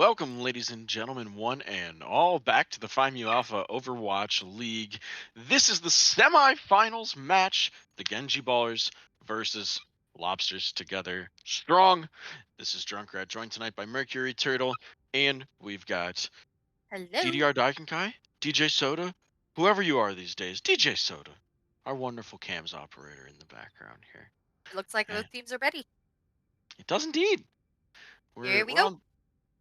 Welcome, ladies and gentlemen, one and all, back to the PMAOWL Overwatch League. This is the semi-finals match: the Genji Ballers versus Lobsters together strong. This is Drunkrat, joined tonight by Mercury Turtle, and we've got Hello. DDR Daikenkai, DJ Soda, whoever you are these days, DJ Soda, our wonderful cams operator in the background here. It looks like And both teams are ready. it does indeed. Here We're we we're go. on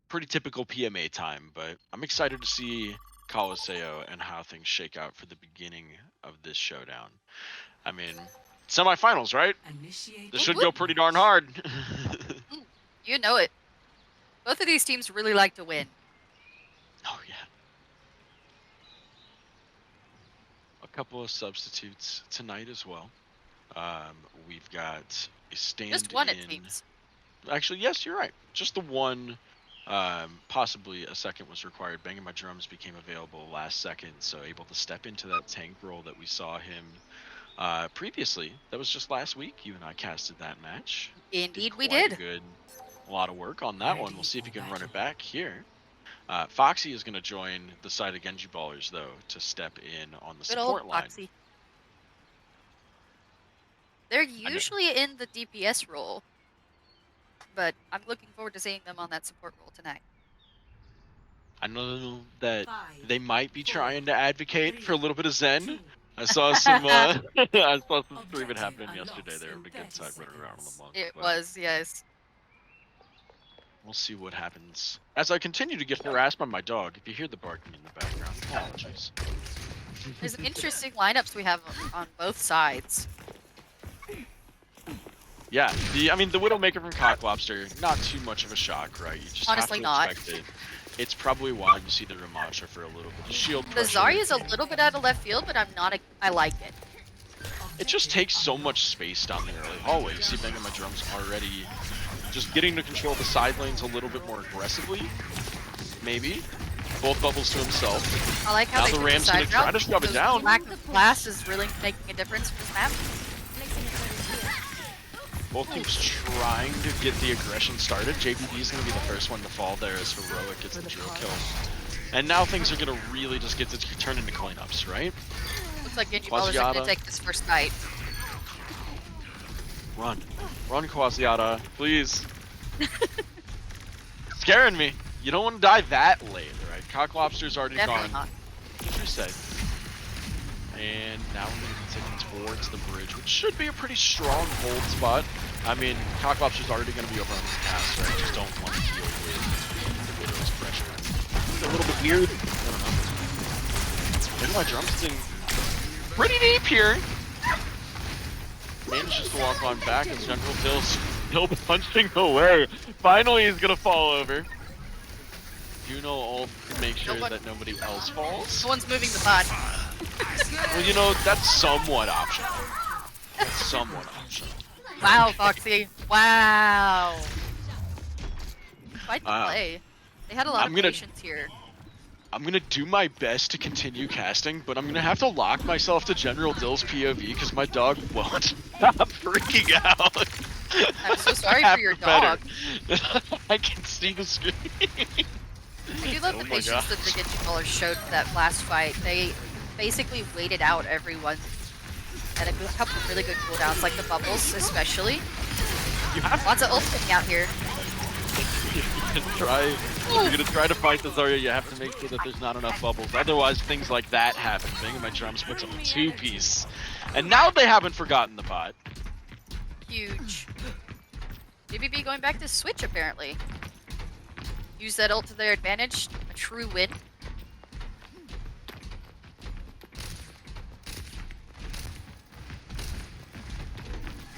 pretty typical PMA time, but I'm excited to see Coliseum and how things shake out for the beginning of this showdown. I mean, semifinals, right? This Whoop, should whoop. go pretty darn hard. Mm, You know it. Both of these teams really like to win. Oh yeah. A couple of substitutes tonight as well. We've got a Just one, it stand-in. seems. Actually, yes, you're right. Just the one. Possibly a second was required. Banging My Drums became available last second, so able to step into that tank role that we saw him previously. That was just last week. You and I casted that match. Did Indeed, we quite did. a lot of work on that one. We'll see if he can run it back here. Foxy is going to join the side of Genji Ballers, though, to step in on the Good old support line. Foxy. They're I know, usually in the DPS role, but I'm looking forward to seeing them on that support role tonight. I know that they might be trying to advocate for a little bit of Zen. I saw some I saw some streaming happening yesterday. They were having a good time running around on the monk, It but was, yes. we'll see what happens. As I continue to get harassed by my dog, if you hear the barking in the background, apologies. There's interesting lineups we have on both sides. Yeah, I mean, the Widowmaker from Cock Lobster, not too much of a shock, right? You just Honestly have to not. expect it. It's probably why you see the Ramattra for a little bit of shield The pressure. Zarya is a little bit out of left field, but I like it. It just takes so much space down the early hallway. You see Banging My Drums already just getting to control the side lanes a little bit more aggressively. Maybe. Both bubbles to himself. I like how Now they the took Ram's the gonna side try route. to shove it The down. lack of glass is really making a difference for this map. Both teams trying to get the aggression started. JBD is going to be the first one to fall there as Heroic gets the drill kill. And now things are going to really just get to turn into cleanups, right? Looks like Genji Ballers are going to Quasiata. take this first fight. Run. Run, Quasiata. Please. Scaring me. You don't want to die that late, right? Cock Lobster's already Definitely gone. not. What you say? And now we're going to be taking towards the bridge, which should be a pretty strong hold spot. I mean, Cock Lobster's already going to be over on this pass, right? Just don't want to deal with the Widow's pressure. It's a little bit weird. I don't know. Maybe my drums sitting pretty deep here. Manages to walk on back as General Bill's still punching away. Finally, he's going to fall over. You know, all to make sure that nobody else falls. No one's moving the pod. Well, you know, that's somewhat optional. That's somewhat optional. Wow, Foxy. Wow. Quite the play. They had a lot of patience here. I'm gonna do my best to continue casting, but I'm gonna have to lock myself to General Dill's POV because my dog won't stop freaking out. I'm so sorry for your dog. I can see the screen. I do love the patience that the Genji Ballers showed for that last fight. They basically waited out everyone at a couple of really good cooldowns, like the bubbles especially. Lots of ult coming out here. If you're gonna try to fight the Zarya, you have to make sure that there's not enough bubbles. Otherwise, things like that happen. Banging My Drums puts up a 2-piece. And now they haven't forgotten the bot. Huge. GBB going back to switch, apparently. Use that ult to their advantage. A true win.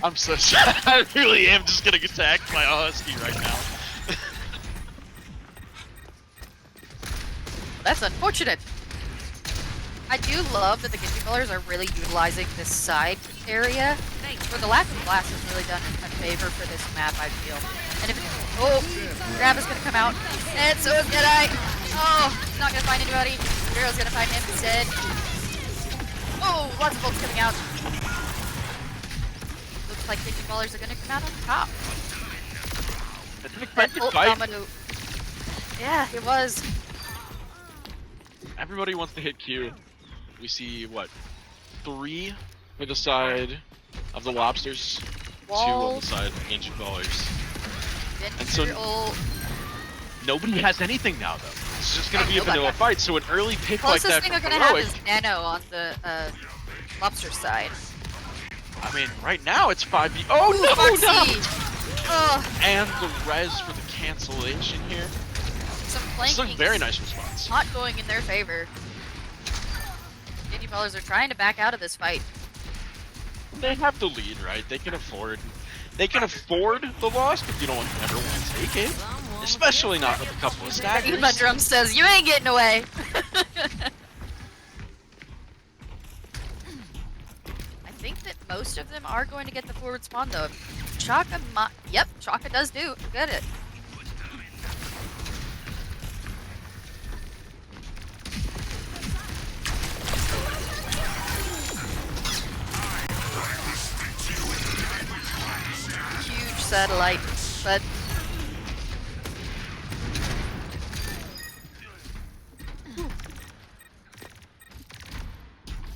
I'm so sad. I really am just gonna get attacked by a Husky right now. That's unfortunate. I do love that the Genji Ballers are really utilizing this side area. For the lack of glass has really done a favor for this map, I feel. And if Grab is gonna come out, and so is Deadeye. Oh, he's not gonna find anybody. Hero's gonna find him instead. Oh, lots of bolts coming out. Looks like Genji Ballers are gonna come out on top. It's an That expected ult fight. combo Yeah, it was. Everybody wants to hit Q. We see, what, 3 for the side of the Lobsters, 2 on the side of the Ancient Ballers. And so nobody has anything now, though. It's just going to be a vanilla fight, so an early pick like that thing from they're gonna have Heroic... is Nano on the Lobster side. I mean, right now it's 5v... Oh, Ooh, no, Foxy. no! Oh. And the res for the cancellation here. Some It's a flanking. very nice response. Not going in their favor. Genji Ballers are trying to back out of this fight. They have the lead, right? They can afford the loss, but you don't ever want to take it. Especially not with a couple of staggers. My drum says, you ain't getting away. I think that most of them are going to get the forward spawn though. Chaka yep, Chaka does do. Get it. Huge satellite, but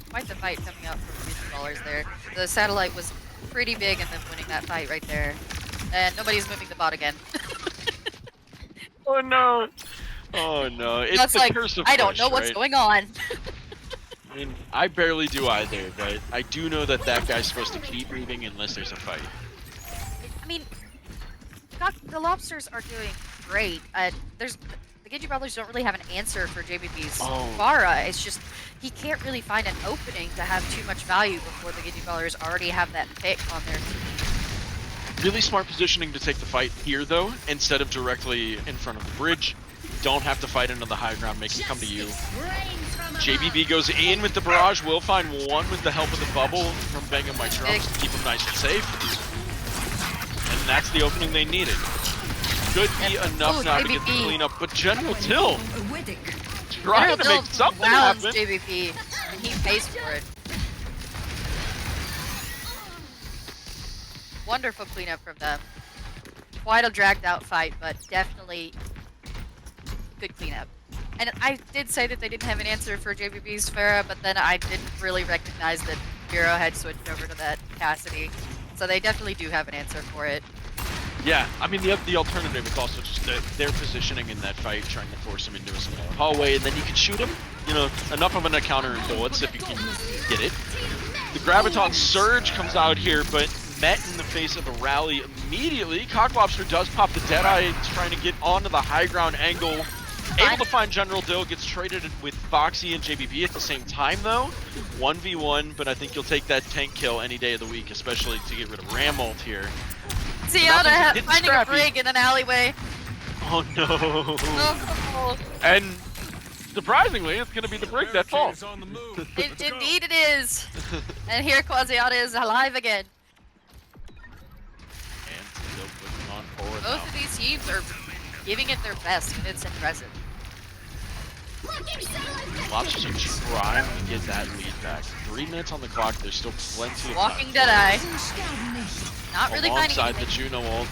quite the fight coming out from the Ballers there. The satellite was pretty big in them winning that fight right there. And nobody's moving the bot again. Oh no! Oh no, it's That's the like, curse of I don't push, know what's right? going on. I mean, I barely do either, but I do know that that guy's supposed to keep moving unless there's a fight. I mean, the Lobsters are doing great. The Genji Brothers don't really have an answer for JBB's Pharah. It's just he can't really find an opening to have too much value before the Genji Brothers already have that pick on their team. Really smart positioning to take the fight here, though, instead of directly in front of the bridge. Don't have to fight into the high ground, make him come to you. JBB goes in with the barrage, will find one with the help of the bubble from banging my drums to keep him nice and safe. And that's the opening they needed. Could be enough now to get the cleanup, but General Dill trying to make something happen. JBP, and he pays for it. Wonderful cleanup from them. Quite a dragged out fight, but definitely good cleanup. And I did say that they didn't have an answer for JBB's Pharah, but then I didn't really recognize that Bureau had switched over to that Cassidy. So they definitely do have an answer for it. Yeah, I mean, the alternative is also just their positioning in that fight, trying to force him into a small hallway, and then you can shoot him. You know, enough of an encounter in bullets if you can get it. The Graviton Surge comes out here, but met in the face of a rally immediately. Cocklobster does pop the Deadeye, trying to get onto the high ground angle. Able to find General Dill, gets traded with Foxy and JBB at the same time though. 1v1, but I think you'll take that tank kill any day of the week, especially to get rid of Ramult here. Ziada finding a brig in an alleyway. Oh no. Oh. And surprisingly, it's going to be the brig that falls. Indeed it is. And here Quasiata is alive again. And still pushing on forward Both now. of these teams are giving it their best, and it's impressive. Lobsters are trying to get that lead back. 3 minutes on the clock, there's still plenty of Walking time. Deadeye. Not really finding Alongside the Juno ult.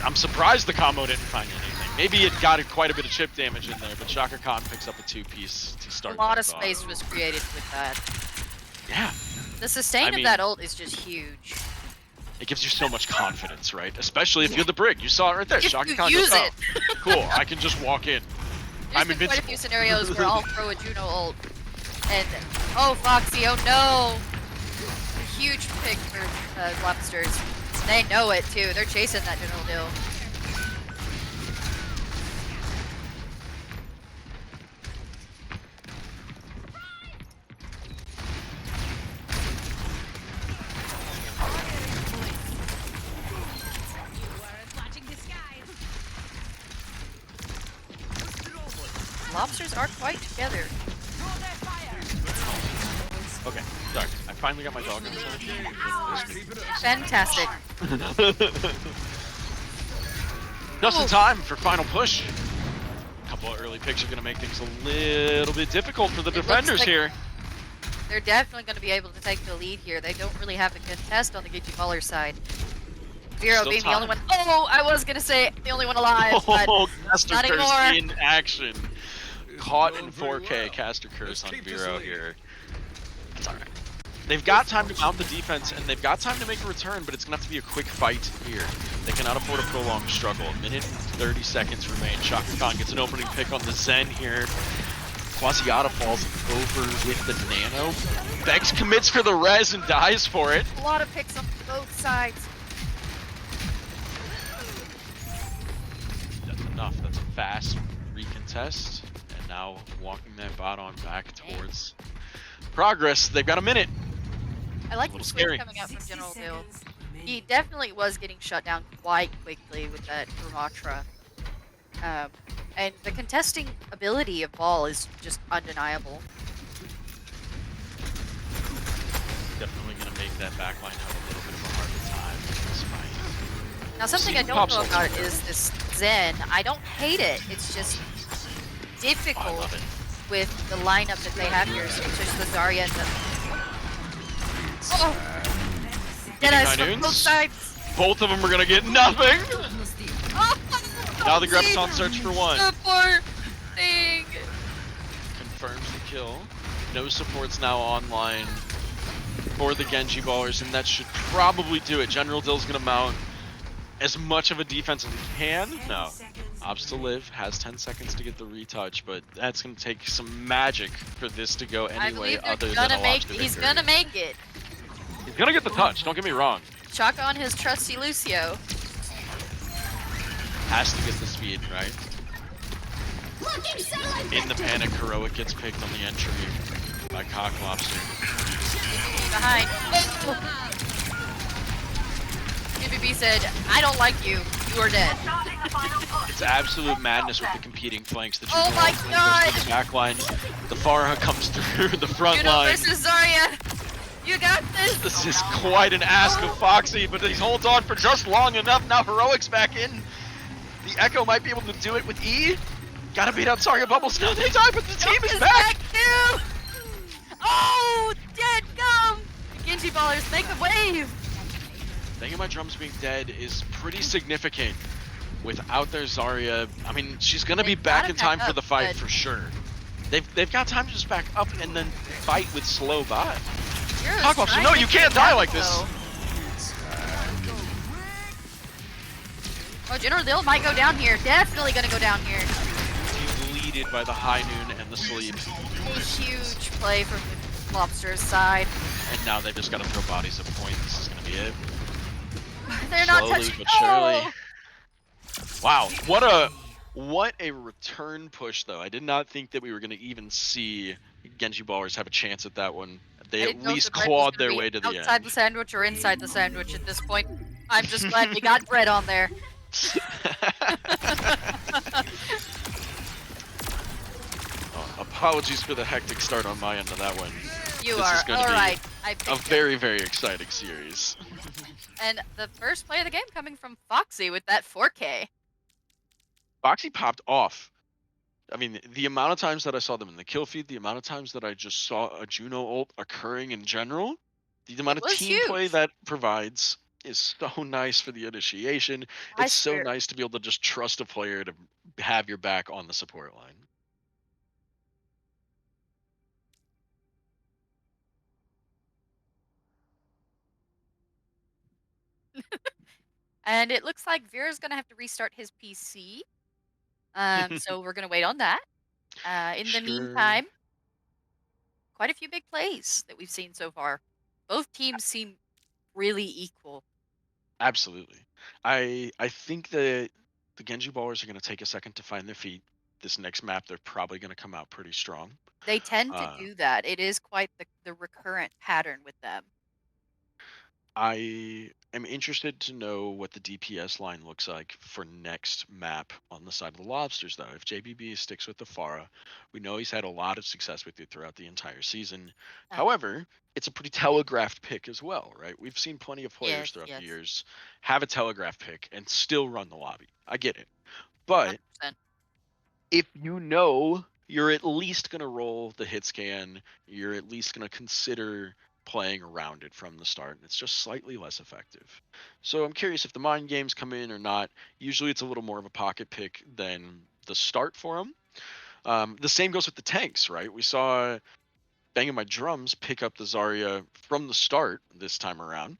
I'm surprised the combo didn't find anything. Maybe it got quite a bit of chip damage in there, but Shaka Khan picks up a 2-piece to start. A lot of space was created with that. Yeah. The sustain of that ult is just huge. It gives you so much confidence, right? Especially if you're the brig. You saw it right there. If Shaka you Khan use goes, it. oh, cool, I can just walk in. I'm There's been quite a invincible. few scenarios where I'll throw a Juno ult, and oh Foxy, oh no! A huge pick for Lobsters. They know it too. They're chasing that General Dill. Lobsters are quite together. Okay, sorry. I finally got my dog on the side. Fantastic. Just in time for final push. A couple of early picks are going to make things a little bit difficult for the defenders here. They're definitely going to be able to take the lead here. They don't really have a contest on the Genji Baller side. Vero Still being the only time. one. Oh, I was gonna say the only one alive, but Oh, Caster not Curse anymore. in action. Caught in 4K, Caster Curse on Vero here. It's alright. They've got time to mount the defense, and they've got time to make a return, but it's going to have to be a quick fight here. They cannot afford a prolonged struggle. A minute and 30 seconds remain. Shaka Khan gets an opening pick on the Zen here. Quasiata falls over with the Nano. Vex commits for the res and dies for it. A lot of picks on both sides. That's enough. That's a fast recontest. And now walking that bot on back towards progress. They've got a minute. I like A the little switch scary. coming out from General Dill. He definitely was getting shut down quite quickly with that Ramatra. And the contesting ability of Ball is just undeniable. Definitely going to make that backline have a little bit of a harder time in this fight. Now, something I don't know about is this Zen. I don't hate it. It's just difficult with the lineup that they have here. So it's just the Zarya and the... Oh! Deadites from both sides. Both of them are going to get nothing. Oh, now the Grep's on search for one. The poor thing. Confirms the kill. No supports now online for the Genji Ballers, and that should probably do it. General Dill's going to mount as much of a defense as he can. No. Ops to live, has 10 seconds to get the retouch, but that's going to take some magic for this to go any way other than a lobster victory. He's going to make it. He's going to get the touch, don't get me wrong. Chaka on his trusty Lucio. Has to get the speed, right? In the panic, Heroic gets picked on the entry by Cocklobster. Behind. GBB said, I don't like you. You are dead. It's absolute madness with the competing flanks. The oh my god! The backline. The Pharah comes through the front Juno line. versus Zarya. You got this. This is quite an ask of Foxy, but he holds on for just long enough. Now Heroic's back in. The Echo might be able to do it with E. Gotta beat out Zarya Bubbles. No, they die, but the team is back. Too. Oh, dead gum. Genji Ballers make a wave. Thinking about Drums being dead is pretty significant. Without their Zarya, I mean, she's gonna be back in time for the fight for sure. They've got time to just back up and then fight with slow bot. Cocklobster, no, you can't die like this. Oh, General Dill might go down here. Definitely gonna go down here. Deleted by the high noon and the sleep. A huge play from the Lobster's side. And now they've just got to throw bodies at point. This is gonna be it. They're Slowly, not touching. but surely. Wow, what a return push though. I did not think that we were gonna even see Genji Ballers have a chance at that one. They at least clawed their way to the end. Outside the sandwich or inside the sandwich at this point. I'm just glad we got bread on there. Apologies for the hectic start on my end of that one. You are alright. A very, very exciting series. And the first play of the game coming from Foxy with that 4K. Foxy popped off. I mean, the amount of times that I saw them in the kill feed, the amount of times that I just saw a Juno ult occurring in general, the amount of team play that provides is so nice for the initiation. It's so nice to be able to just trust a player to have your back on the support line. And it looks like Vera's going to have to restart his PC. So we're going to wait on that. In the meantime, quite a few big plays that we've seen so far. Both teams seem really equal. Absolutely. I think that the Genji Ballers are going to take a second to find their feet. This next map, they're probably going to come out pretty strong. They tend to do that. It is quite the recurrent pattern with them. I am interested to know what the DPS line looks like for next map on the side of the Lobsters, though. If JBB sticks with the Pharah, we know he's had a lot of success with it throughout the entire season. However, it's a pretty telegraphed pick as well, right? We've seen plenty of players throughout the years have a telegraph pick and still run the lobby. I get it. But 100%. If you know you're at least going to roll the hit scan, you're at least going to consider playing around it from the start, and it's just slightly less effective. So I'm curious if the mind games come in or not. Usually it's a little more of a pocket pick than the start for them. The same goes with the tanks, right? We saw Banging My Drums pick up the Zarya from the start this time around.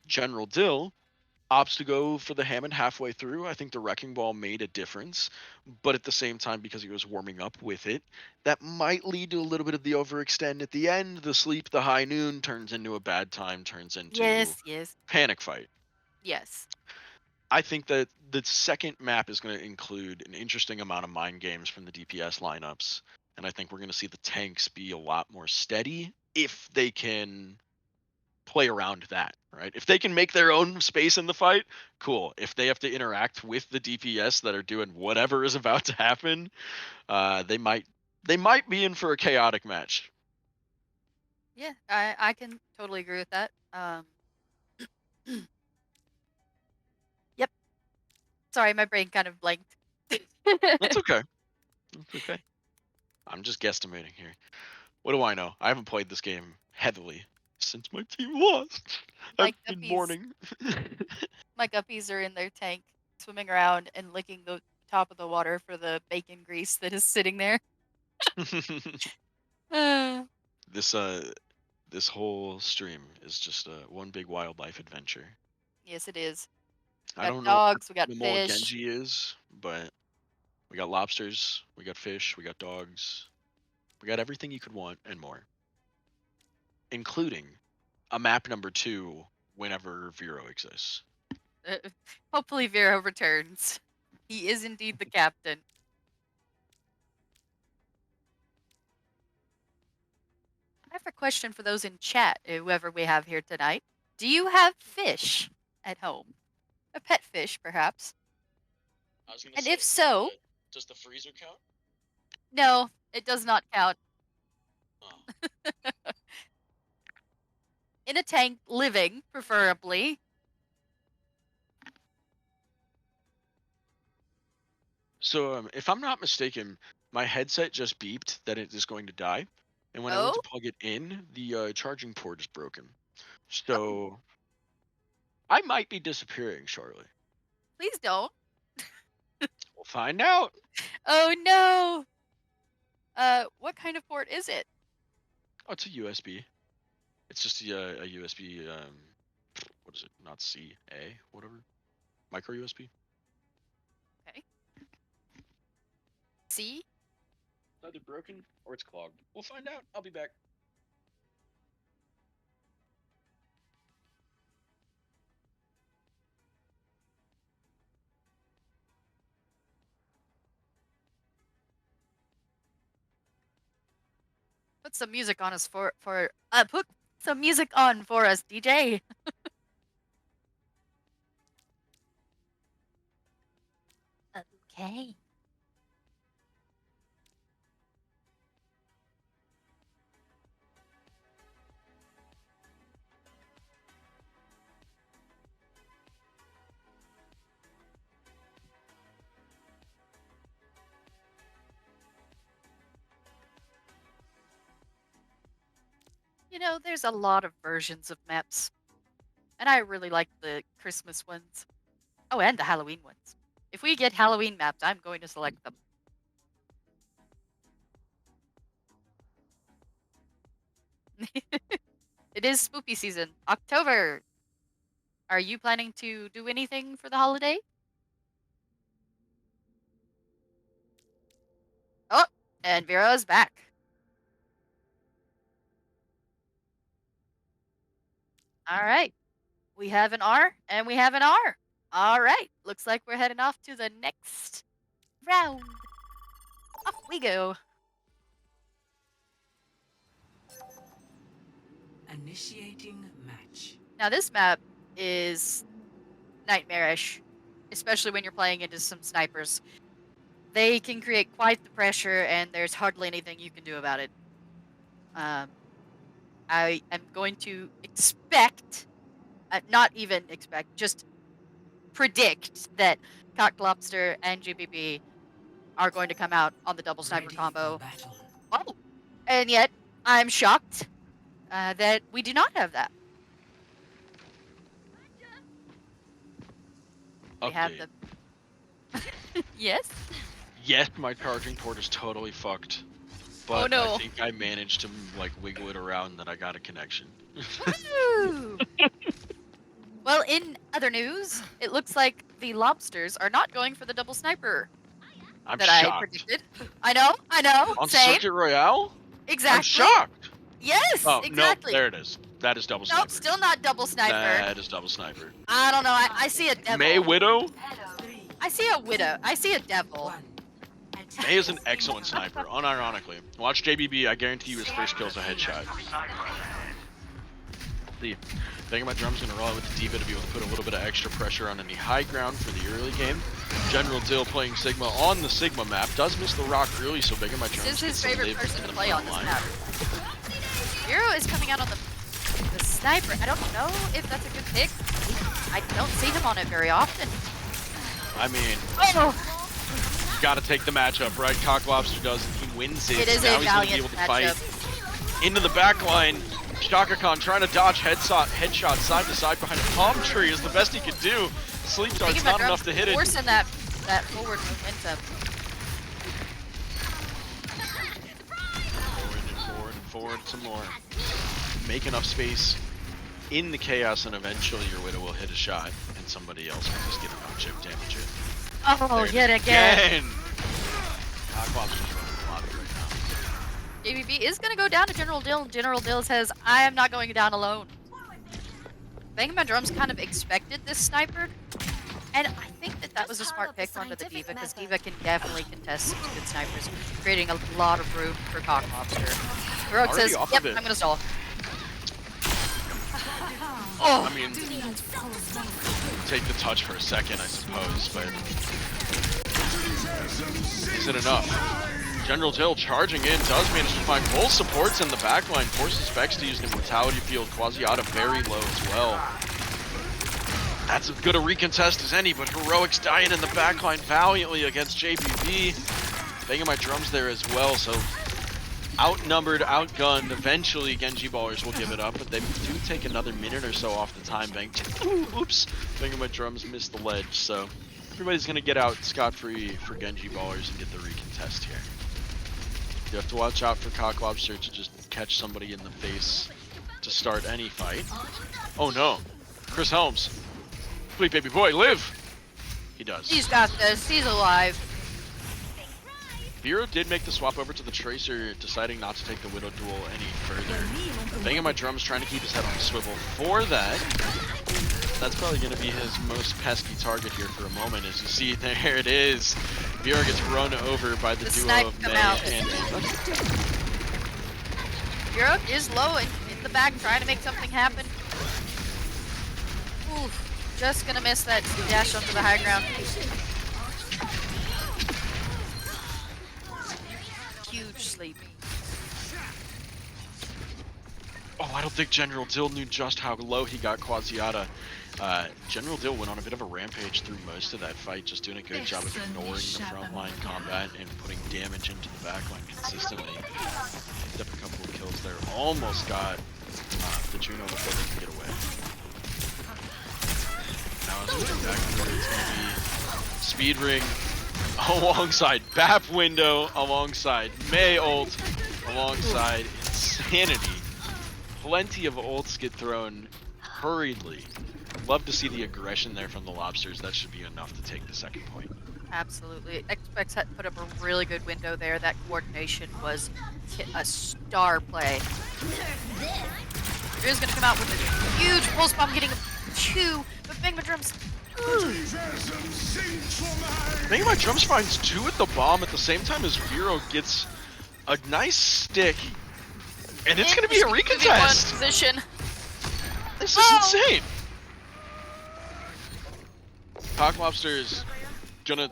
General Dill opts to go for the Hammond halfway through. I think the Wrecking Ball made a difference, but at the same time, because he was warming up with it, that might lead to a little bit of the overextend at the end. The sleep, the high noon turns into a bad time, turns into Yes, yes, panic fight. yes. I think that the second map is going to include an interesting amount of mind games from the DPS lineups, and I think we're going to see the tanks be a lot more steady if they can play around that, right? If they can make their own space in the fight, cool. If they have to interact with the DPS that are doing whatever is about to happen, they might be in for a chaotic match. Yeah, I can totally agree with that. Yep. Sorry, my brain kind of blanked. That's okay. That's okay. I'm just guesstimating here. What do I know? I haven't played this game heavily since my team lost. My I've been guppies, mourning. my guppies are in their tank, swimming around and licking the top of the water for the bacon grease that is sitting there. Uh, this this whole stream is just one big wildlife adventure. yes, it is. We I got don't know what dogs, we got animal a fish. Genji is, but we got lobsters, we got fish, we got dogs, we got everything you could want and more, including a map number 2 whenever Vero exists. Uh, hopefully, Vero returns. He is indeed the captain. I have a question for those in chat, whoever we have here tonight. Do you have fish at home? A pet fish, perhaps? I was gonna And say, if so, does the freezer count? no, it does not count. Oh. In a tank, living, preferably. So, if I'm not mistaken, my headset just beeped that it is going to die, and when I went Oh? to plug it in, the charging port is broken. Oh, So I might be disappearing shortly. please don't. We'll find out. Oh no! What kind of port is it? Oh, it's a USB. It's just a USB. What is it? Not C, A, whatever. Micro USB. Okay. See? It's either broken or it's clogged. We'll find out. I'll be back. Put some music on us put some music on for us, DJ. Okay. You know, there's a lot of versions of maps, and I really like the Christmas ones. Oh, and the Halloween ones. If we get Halloween maps, I'm going to select them. It is spooky season. October. Are you planning to do anything for the holiday? Oh, and Vera's back. All right. We have an R and we have an R. All right. Looks like we're heading off to the next round. Off we go. Initiating match. Now, this map is nightmarish, especially when you're playing into some snipers. They can create quite the pressure, and there's hardly anything you can do about it. I am going to expect, not even expect, just predict that Cock Lobster and GBB are going to come out on the double sniper Ready for combo. battle. Oh, and yet I'm shocked. that we do not have that. We have Update. the. Yes. Yes, my charging port is totally fucked. But Oh, no. I think I managed to like wiggle it around that I got a connection. Woo! Well, in other news, it looks like the lobsters are not going for the double sniper I'm that I shocked. predicted. I know, On same. Circuit Royale? Exactly. I'm shocked. Yes, Oh, exactly. no, there it is. That is double sniper. Nope, still not double sniper. That is double sniper. I don't know. I see a devil. May Widow? I see a widow. I see a devil. May is an excellent sniper, unironically. Watch JBB, I guarantee you his first kill's a headshot. The thing about drum's gonna roll out with the D.Va to be able to put a little bit of extra pressure on any high ground for the early game. General Dill playing Sigma on the Sigma map does miss the rock early, so Big My Drums This is his gets to favorite live person in to the play on front this line. map. Hero is coming out on the sniper. I don't know if that's a good pick. I don't see him on it very often. I mean, Oh, gotta take the matchup, right? Cock Lobster does, and he wins it. it is Now a he's gonna be valiant able to fight matchup. into the back line. Shaka Khan trying to dodge headshot side to side behind a palm tree is the best he could do. Sleep dart's not enough to hit it. Forcing that forward momentum. Forward and forward some more. Make enough space in the chaos, and eventually your Widow will hit a shot, and somebody else will just get enough chip damage it. Oh, There yet it is again. Cock Lobster's running a lot right now. JBB is going to go down to General Dill. General Dill says, I am not going down alone. Banging My Drums kind of expected this sniper, and I think that was a smart pick onto the D.Va, because D.Va can definitely contest some good snipers, creating a lot of room for Cock Lobster. Heroic Already says, off yep, of it. I'm going to stall. I mean, take the touch for a second, I suppose, but is it enough? General Dill charging in, does manage to find full supports in the backline, forces Specs to use the Mortality Field. Quasiata very low as well. That's as good a recontest as any, but Heroic's dying in the backline valiantly against JBB. Banging My Drums there as well, so outnumbered, outgunned. Eventually, Genji Ballers will give it up, but they do take another minute or so off the time bank. Oops, Banging My Drums missed the ledge, so everybody's gonna get out scot-free for Genji Ballers and get the recontest here. You have to watch out for Cock Lobster to just catch somebody in the face to start any fight. Oh no, Chris Helms. Please, baby boy, live! He does. He's got this. He's alive. Vero did make the swap over to the Tracer, deciding not to take the Widow duel any further. Banging My Drums trying to keep his head on a swivel for that. That's probably going to be his most pesky target here for a moment. As you see, there it is. Vero gets run over by the duo snipe of come May out. and Ava. Vero is low in the back, trying to make something happen. Oof. Just gonna miss that dash onto the high ground. Huge sleep. Oh, I don't think General Dill knew just how low he got Quasiata. General Dill went on a bit of a rampage through most of that fight, just doing a good job of ignoring the frontline combat and putting damage into the backline consistently. Picked up a couple of kills there. Almost got the Juno before they could get away. Now as we go back through, it's going to be Speed Ring alongside BAP Window, alongside May ult, alongside Insanity. Plenty of ults get thrown hurriedly. Love to see the aggression there from the Lobsters. That should be enough to take the second point. Absolutely. Xpex had put up a really good window there. That coordination was a star play. Drew's gonna come out with a huge pulse bomb, getting a 2, but Bang My Drums. Bang My Drums finds 2 at the bomb at the same time as Vero gets a nice stick. And it's going to be a recontest. Position. This is insane. Cock Lobster is gonna.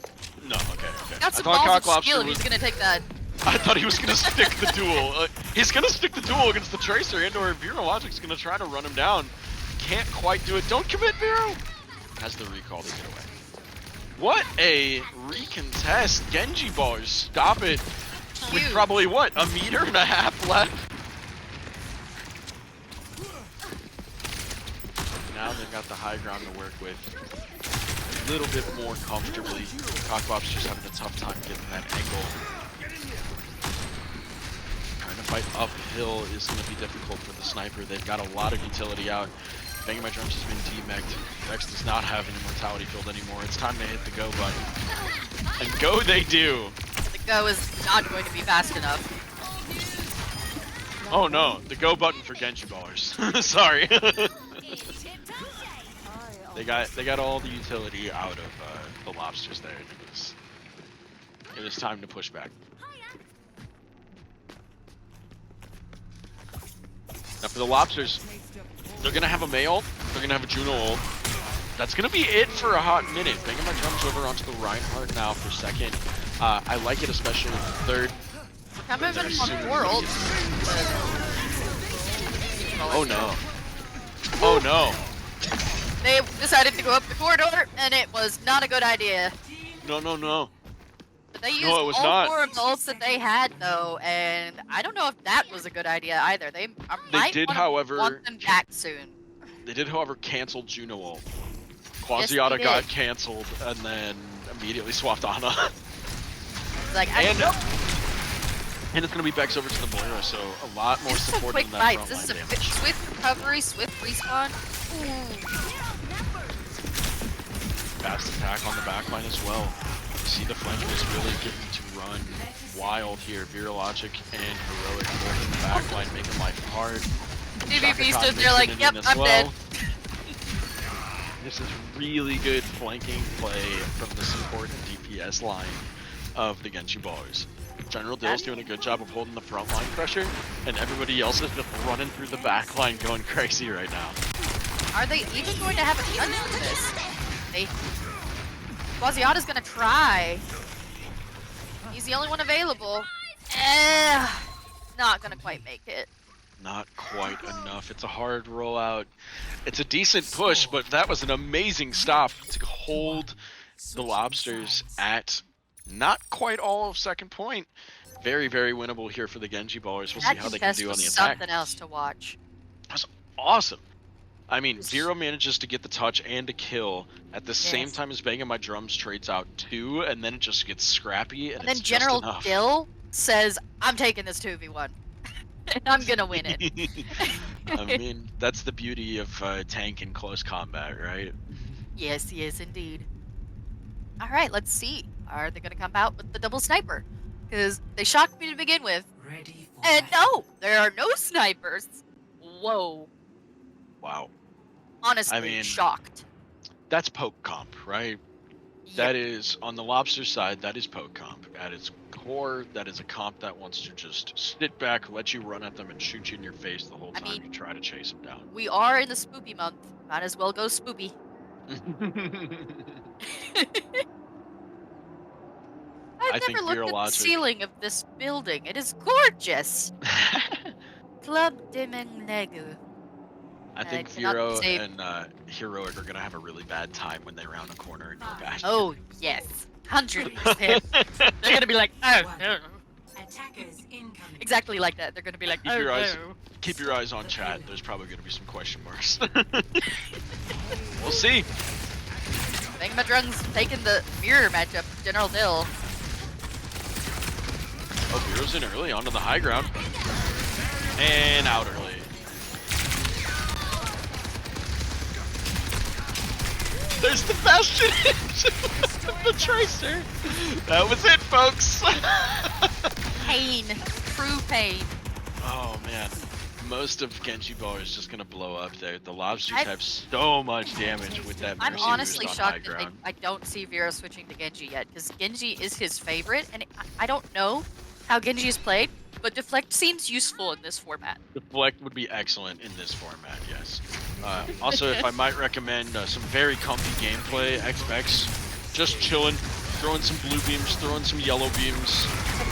No, okay. Got I some thought Cock balls of steel Lobster if was. he's gonna take that. I thought he was gonna stick the duel. He's gonna stick the duel against the Tracer, and/or Vero Logic's gonna try to run him down. Can't quite do it. Don't commit, Vero. Has the recall to get away. What a recontest. Genji Ballers stop it with Huge. probably what, a meter and a half left. they've got the high ground to work with a little bit more comfortably. Cockbop's just having a tough time getting that angle. Trying to fight uphill is going to be difficult for the sniper. They've got a lot of utility out. Banging My Drums has been demec'd. Vex does not have an immortality field anymore. It's time to hit the go button. And go they do! The go is not going to be fast enough. Oh no, the go button for Genji ballers. Sorry. They got all the utility out of the lobsters there. It was time to push back. Now for the lobsters, they're gonna have a May ult, they're gonna have a Juno ult. That's gonna be it for a hot minute. Banging My Drums over onto the Reinhardt now for second. I like it especially with third. I'm moving on 4 ults. Oh no. Oh no. They decided to go up the corridor, and it was not a good idea. No, no, no. But they used No, it was all not. 4 of the ults that they had, though, and I don't know if that was a good idea either. They might did, want however, them back soon. They did, however, cancel Juno ult. Yes, they Quasiata got did. canceled and then immediately swapped Ana. It's like, And it's gonna be Bex over to the Moira, so a lot more this is a support quick than that fight. This is a frontline quick, damage. swift recovery, swift respawn. Fast attack on the backline as well. You see the flankers really getting to run wild here. Virologic and Heroic holding the backline, making life hard. DVP Shaka stood Khan there like, mixing it yep, in as I'm well. dead. This is really good flanking play from the support and DPS line of the Genji ballers. General Dill's doing a good job of holding the front line pressure, and everybody else is just running through the back line going crazy right now. Are they even going to have a chance for this? Quasiata's gonna try. He's the only one available. Not gonna quite make it. Not quite enough. It's a hard rollout. It's a decent push, but that was an amazing stop to hold the lobsters at not quite all of second point. Very, very winnable here for the Genji ballers. We'll see That how they can contest do on was the attack. something else to watch. That's awesome. I mean, Zero manages to get the touch and a kill at the same time as Banging My Drums trades out 2, and then it just gets scrappy, and And then it's General just enough. Dill says, I'm taking this 2v1. And I'm gonna win it. I mean, that's the beauty of tank in close combat, right? Yes, yes, indeed. Alright, let's see. Are they gonna come out with the double sniper? Because they shocked me to begin with. Ready for And battle. no, there are no snipers. Whoa. Wow. Honestly, I mean, shocked. That's poke comp, right? That is, on the lobster side, that is poke comp. At its core, that is a comp that wants to just sit back, let you run at them, and shoot you in your face the whole I time mean- you try to chase them down. We are in the spoopy month. Might as well go spoopy. I've think never looked at the Virologic- ceiling of this building. It is gorgeous. Club de Menegu. I think cannot Vero say- and Heroic are going to have a really bad time when they round a corner and go back. Oh, yes. 100%. They're gonna be like, oh, no. Attackers incoming. Exactly like that. They're gonna be like, Keep oh, your eyes- no. Keep your eyes on chat. There's probably going to be some question marks. We'll see. Banging My Drums taking the mirror matchup with General Dill. Oh, Vero's in early onto the high ground. And out early. There's the Bastion the Tracer. That was it, folks. Pain. True pain. Oh, man. Most of Genji Bar is just going to blow up there. The lobsters I've- have so much damage with that I'm Mercy honestly boost on high shocked that ground. I don't see Vero switching to Genji yet, because Genji is his favorite, and I don't know how Genji is played, but Deflect seems useful in this format. Deflect would be excellent in this format, yes. Also, if I might recommend some very comfy gameplay, XX, just chilling, throwing some blue beams, throwing some yellow beams.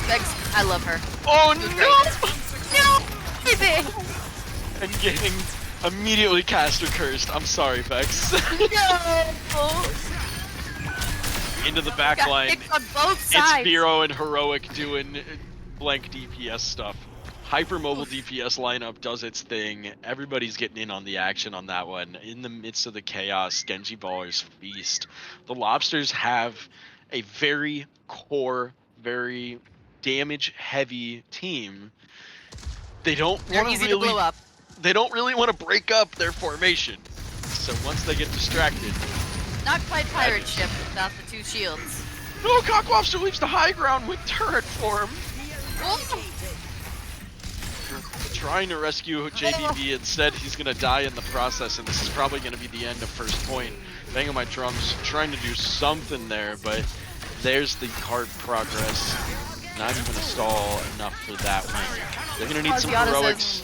Vex, I love her. Oh No! Baby! And getting immediately caster cursed. I'm sorry, Vex. No! Into the back Got line. kicked on both It's sides. Vero and Heroic doing blank DPS stuff. Hypermobile DPS lineup does its thing. Everybody's getting in on the action on that one. In the midst of the chaos, Genji Ballers feast. The Lobsters have a very core, very damage-heavy team. They don't They're want easy to to blow up. They don't really want to break up their formation. So once they get distracted, Not quite pirate ship without the 2 shields. no, Cocklobster leaves the high ground with turret form. Oh, Trying to rescue JBB, instead he's gonna die in the process, and this is probably gonna be the end of first point. Banging my drums, trying to do something there, but there's the cart progress. Not even a stall enough for that one. They're gonna need some Asiata heroics. says,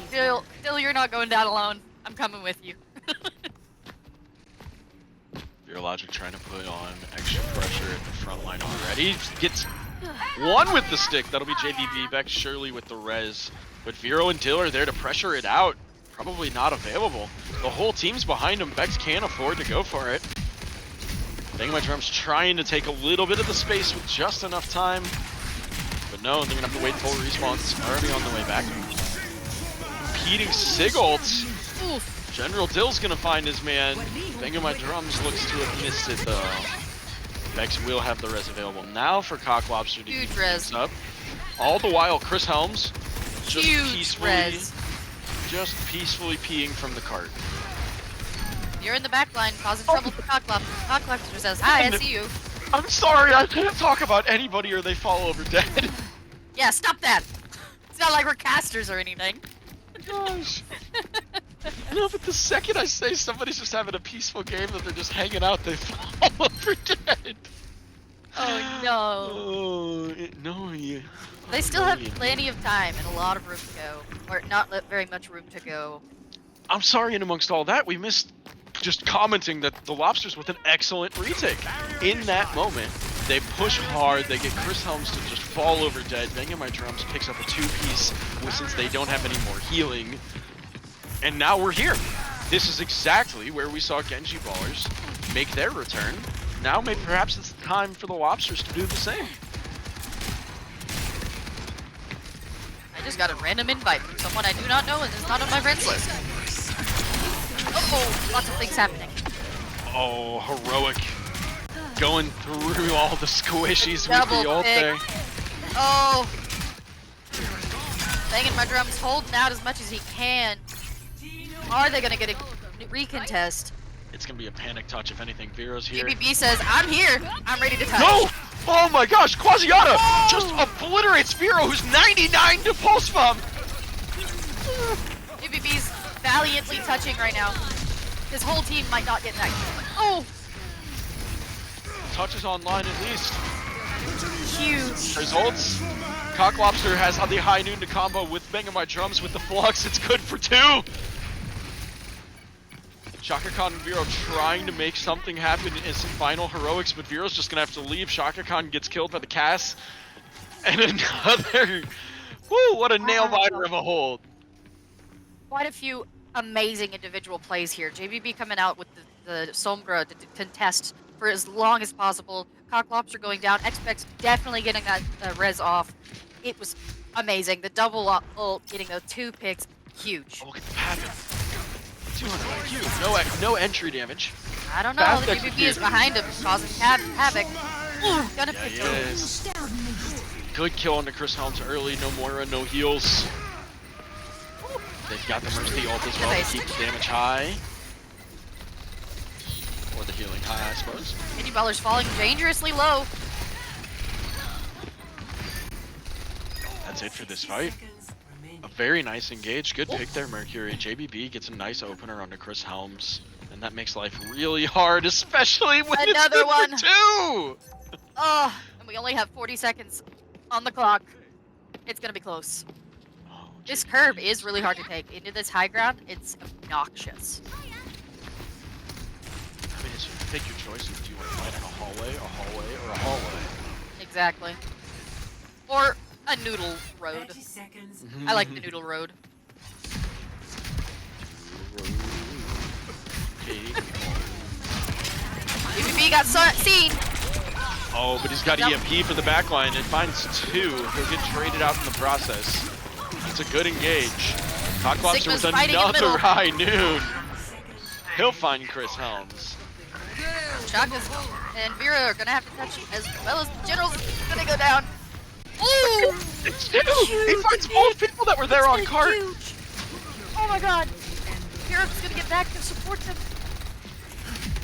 Still, you're not going down alone. I'm coming with you. Logic trying to put on extra pressure at the front line already. Gets one with the stick. That'll be JBB. Beck surely with the res. But Vero and Dill are there to pressure it out. Probably not available. The whole team's behind him. Bex can't afford to go for it. Banging my drums trying to take a little bit of the space with just enough time. But no, they're gonna have to wait full respawns. Already on the way back. Competing Sigult. Oof. General Dill's gonna find his man. Banging my drums looks to have missed it though. Bex will have the res available now for Cocklobster to Huge keep res. things up. All the while, Chris Helms just Huge res. peacefully peeing from the cart. You're in the back line causing trouble for Cocklobster. Cocklobster says, hi, I see you. I'm sorry, I can't talk about anybody or they fall over dead. Yeah, stop that. It's not like we're casters or anything. Gosh. No, but the second I say somebody's just having a peaceful game that they're just hanging out, they fall over dead. Oh no. Oh, no, They still have plenty of time and a lot of room to go. Or not very much room to go. I'm sorry, and amongst all that, we missed just commenting that the Lobsters with an excellent retake. In that moment, they push hard, they get Chris Helms to just fall over dead. Banging my drums picks up a 2-piece since they don't have any more healing. And now we're here. This is exactly where we saw Genji Ballers make their return. Now maybe perhaps it's time for the Lobsters to do the same. I just got a random invite from someone I do not know and is not on my friends list. Oh, lots of things happening. Oh, heroic. Going through all the squishies Double with the ult pick. there. Oh. Banging my drums, holding out as much as he can. Are they gonna get a recontest? It's gonna be a panic touch if anything. Vero's here. GBB says, I'm here. I'm ready to touch. No! Oh my gosh, Quasiata just obliterates Vero, who's 99 to pulse bomb. GBB's valiantly touching right now. His whole team might not get that. Oh! Touches online at least. Huge. Results. Cocklobster has the high noon to combo with Banging My Drums with the flux. It's good for 2. Shaka Khan and Vero trying to make something happen in some final heroics, but Vero's just gonna have to leave. Shaka Khan gets killed by the Cass. And another. Woo, what a nail biter of a hold. Quite a few amazing individual plays here. JBB coming out with the Sombra to contest for as long as possible. Cocklobster going down. Xpex definitely getting that res off. It was amazing. The double ult, getting those 2 picks, huge. Oh, look at the pattern. 200 IQ. No entry damage. I don't know. Fast The GBB is execution. behind him, causing havoc. Ooh, gonna Yeah, pick he him. is. Good kill onto Chris Helms early. No Moira, no heals. They've got the Mercy ult as well to keep the damage high. Or the healing high, I suppose. Genji Ballers falling dangerously low. That's it for this fight. A very nice engage. Good pick there, Mercury. JBB gets a nice opener onto Chris Helms. And that makes life really hard, especially when Another it's one. good for 2! Oh, and we only have 40 seconds on the clock. It's gonna be close. Oh, This JBB. curve is really hard to take. Into this high ground, it's obnoxious. I mean, it's take your choices. Do you want to fight in a hallway, or a hallway? Exactly. Or a noodle road. 30 seconds. I like the noodle road. GBB got seen. Oh, but he's got Nope. EMP for the backline. It finds 2. He'll get traded out in the process. It's a good engage. Cocklobster Sigma's with fighting in another middle. high noon. He'll find Chris Helms. Chaka's and Vera are gonna have to touch as well as the General's gonna go down. Ooh! It's two! He finds both people that were there on cart. Huge. Oh my god. Vera's gonna get back to support them.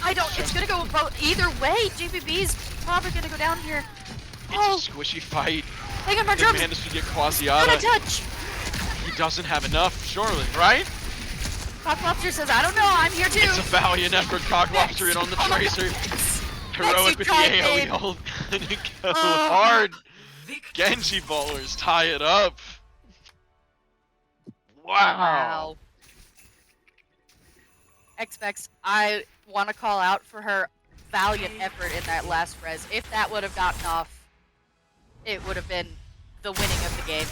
It's gonna go about either way. GBB's probably gonna go down here. It's a squishy fight. Hang on, my He drums. managed to get Gonna Quasiata. touch. He doesn't have enough, surely, right? Cocklobster says, I don't know, I'm here too. It's a valiant effort. Cocklobster in on the Oh my Tracer. Next, Heroic you with tried, the babe. AoE ult. Go hard. Genji ballers tie it up. Wow. Xbex, I want to call out for her valiant effort in that last res. If that would have gotten off, it would have been the winning of the game.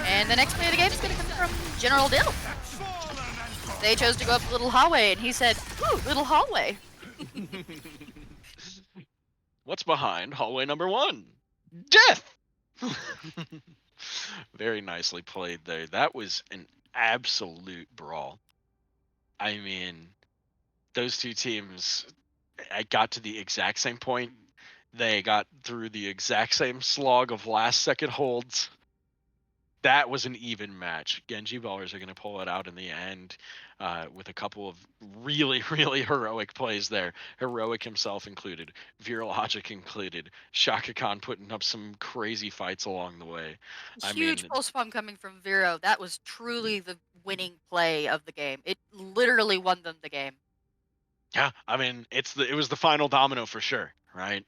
And the next play of the game is going to come from General Dill. They chose to go up the little hallway, and he said, ooh, little hallway. What's behind hallway number 1? Death! Very nicely played there. That was an absolute brawl. I mean, those two teams, I got to the exact same point. They got through the exact same slog of last second holds. That was an even match. Genji ballers are going to pull it out in the end with a couple of really, really heroic plays there. Heroic himself included, Virologic included, Shaka Khan putting up some crazy fights along the way. Huge pulse bomb coming from Vero. That was truly the winning play of the game. It literally won them the game. Yeah, I mean, it was the final domino for sure, right?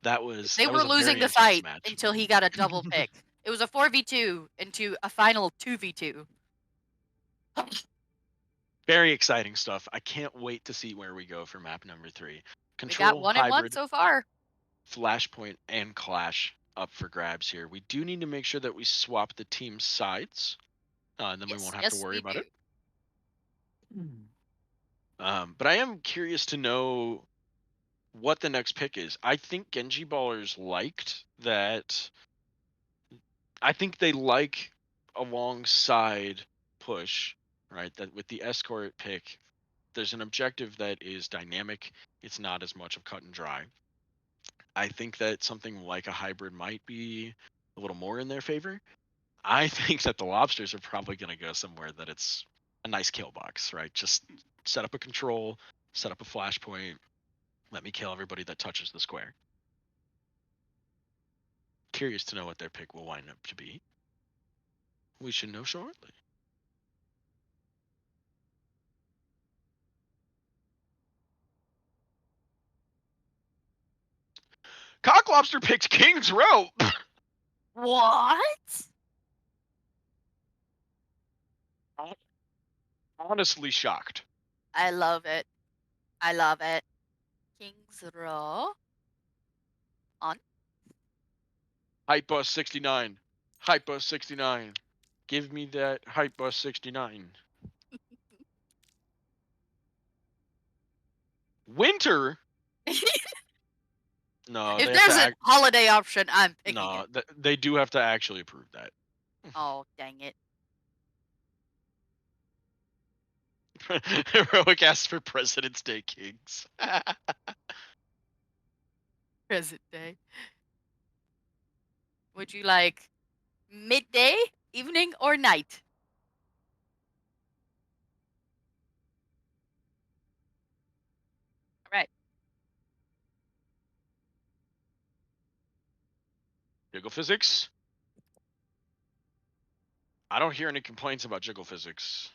They were losing the fight until he got a double pick. It was a 4v2 into a final 2v2. Very exciting stuff. I can't wait to see where we go for map number 3. We got 1 and 1 so far. Flashpoint and Clash up for grabs here. We do need to make sure that we swap the team sides, and then we won't have to worry about it. But I am curious to know what the next pick is. I think Genji ballers liked that. I think they like alongside push, right? That with the escort pick, there's an objective that is dynamic. It's not as much of cut and dry. I think that something like a hybrid might be a little more in their favor. I think that the Lobsters are probably going to go somewhere that it's a nice kill box, right? Just set up a control, set up a flashpoint, let me kill everybody that touches the square. Curious to know what their pick will wind up to be. We should know shortly. Cocklobster picks King's Row. What? Honestly shocked. I love it. I love it. King's Row. On. Hype Bus 69. Hype Bus 69. Give me that Hype Bus 69. Winter? No, If there's a holiday option, I'm picking it. No, they do have to actually approve that. Oh, dang it. Heroic asks for President's Day Kings. Present day. Would you like midday, evening, or night? All right. Jiggle physics? I don't hear any complaints about jiggle physics.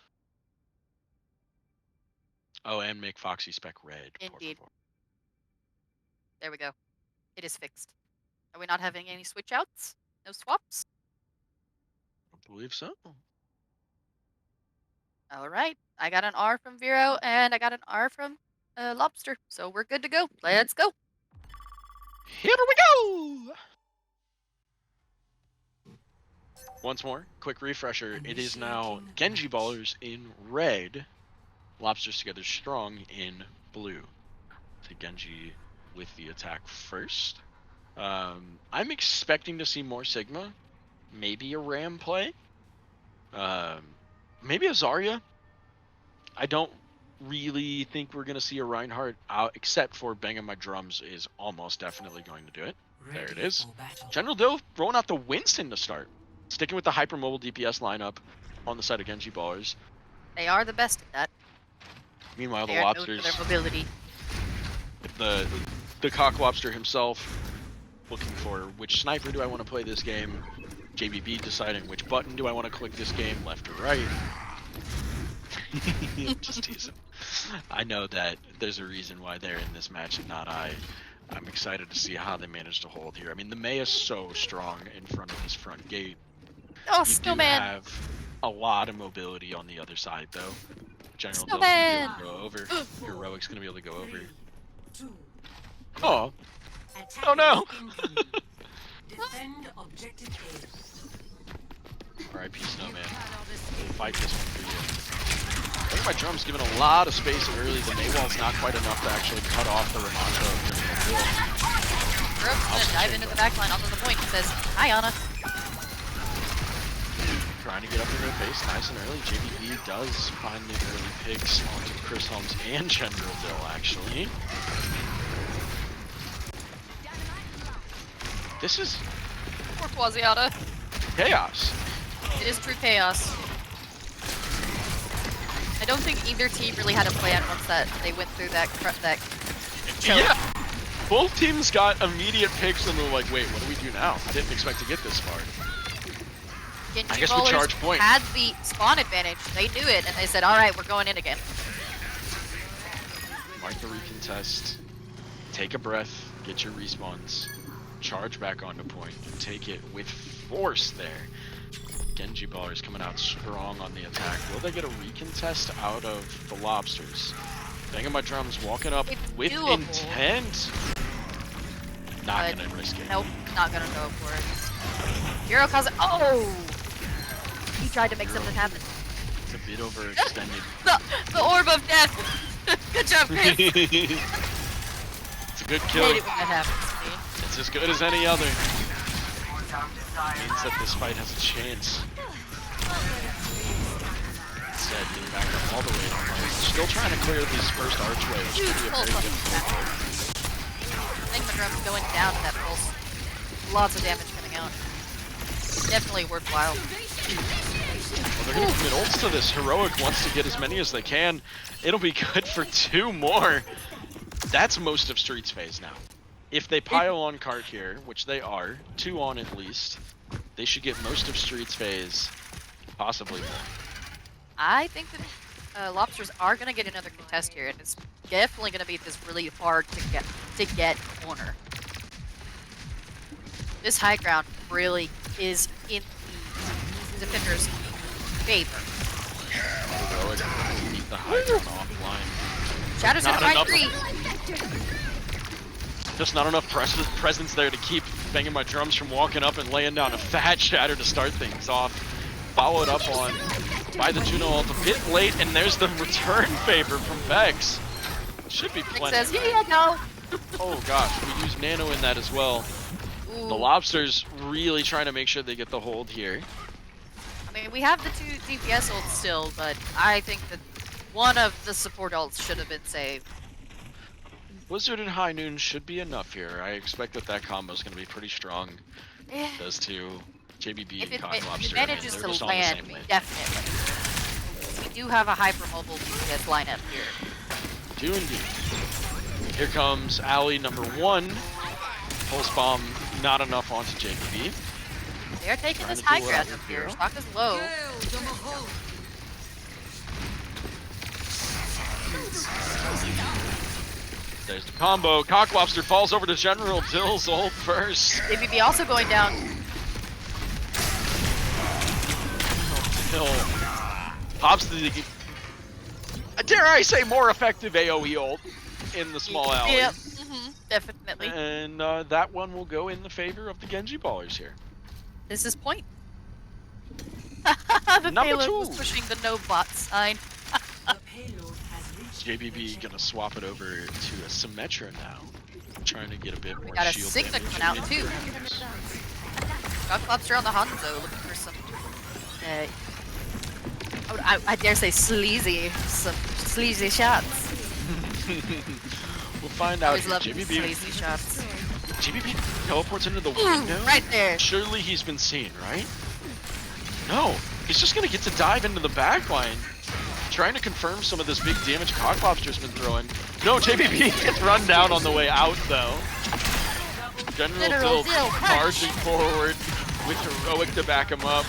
Oh, and make Foxy spec red. Indeed. There we go. It is fixed. Are we not having any switch outs? No swaps? I believe so. All right. I got an R from Vero, and I got an R from Lobster. So we're good to go. Let's go. Here we go! Once more, quick refresher. It is now Genji ballers in red. Lobsters together strong in blue. To Genji with the attack first. I'm expecting to see more Sigma. maybe a Ram play. Maybe a Zarya. I don't really think we're going to see a Reinhardt out, except for Banging My Drums is almost definitely going to do it. There it Ready is. for battle. General Dill throwing out the Winston to start. Sticking with the hypermobile DPS lineup on the side of Genji Ballers. They are the best at that. Meanwhile, the They are known for Lobsters, their mobility. the Cock Lobster himself, looking for which sniper do I want to play this game. JBB deciding which button do I want to click this game, left or right. Just teasing. I know that there's a reason why they're in this match and not I. I'm excited to see how they manage to hold here. I mean, the Mei is so strong in front of his front gate. Oh, You do Snowman! have a lot of mobility on the other side, though. General Dill's Snowman! gonna be able to go over. Heroic's gonna be able to go over. 3, 2, Oh, attackers oh no! incoming. Defend objective A. R.I.P. Snowman. We'll fight this one for you. I think my drum's given a lot of space early. The Maywall's not quite enough to actually cut off the Ramonda of General Dill. Brooke's gonna dive into the backline onto the point and says, "Hi, Ana." Trying to get up in their face nice and early. JBB does find the early picks onto Chris Holmes and General Dill, actually. This is Poor Quasiata. chaos. It is true chaos. I don't think either team really had a plan once that they went through that choke. Yeah! Both teams got immediate picks and they're like, wait, what do we do now? I didn't expect to get this far. Genji I guess we Ballers charge point. had the spawn advantage. They knew it, and they said, "All right, we're going in again." Mark the recontest. Take a breath. Get your respawns. Charge back onto point and take it with force there. Genji Ballers coming out strong on the attack. Will they get a recontest out of the Lobsters? Banging My Drums walking up It's with doable. intent. Not But gonna risk it. Nope, not gonna go for it. Hero calls it. Oh! He tried to make something happen. It's a bit overextended. The orb of death. Good job, Chris. It's a good I kill. hate it when that happens to me. It's as good as any other. Means that this fight has a chance. Instead, getting back up all the way to point. Still trying to clear this first archway, which Huge could be a pulse very on difficult that. I think my drum's going down to that pulse. Lots of damage coming out. Definitely worthwhile. Well, they're going to commit ults to this. Heroic wants to get as many as they can. It'll be good for 2 more. That's most of Streets phase now. If they pile on cart here, which they are, 2 on at least, they should get most of Streets phase, possibly more. I think that Lobsters are going to get another contest here, and it's definitely going to be this really hard to get corner. This high ground really is in the defender's favor. Heroic will keep the high ground offline. Shadow's Not gonna find enough. 3. Just not enough presence there to keep Banging My Drums from walking up and laying down a fat shatter to start things off. Followed up on by the Juno ult a bit late, and there's the return favor from Vex. Should be Nick plenty. says, "Yeah, no." Oh gosh, we use Nano in that as well. Ooh. The Lobsters really trying to make sure they get the hold here. I mean, we have the 2 DPS ults still, but I think that one of the support ults should have been saved. Blizzard and High Noon should be enough here. I expect that combo is going to be pretty strong. Eh, Those 2, JBB If and it, Cock if Lobster, it I mean, manages they're to just on the land, same lane. definitely. We do have a hypermobile DPS lineup here. Do indeed. Here comes Alley number 1. Pulse bomb not enough onto JBB. They are taking Trying this to do high what ground I up would here. do. Stock is low. There's the combo. Cock Lobster falls over to General Dill's ult first. ABB also going down. Dill pops the, dare I say, more effective AoE ult in the small alley. Yep. Definitely. And that one will go in the favor of the Genji Ballers here. This is point. The Number payload 2. was pushing the no bot sign. The payload has reached JBB gonna swap it over to a Symmetra now. Trying to get a bit more Got a shield Sigma damage coming out in too. frames. Rock Lobster on the Hanzo looking for some, I dare say some sleazy shots. We'll find out. Always love GBB, sleazy shots. GBB teleports into the Ooh, window. right there. Surely he's been seen, right? No, he's just gonna get to dive into the back line. Trying to confirm some of this big damage Cock Lobster's been throwing. No, JBB gets run down on the way out though. General Dill charging forward with Heroic to back him up.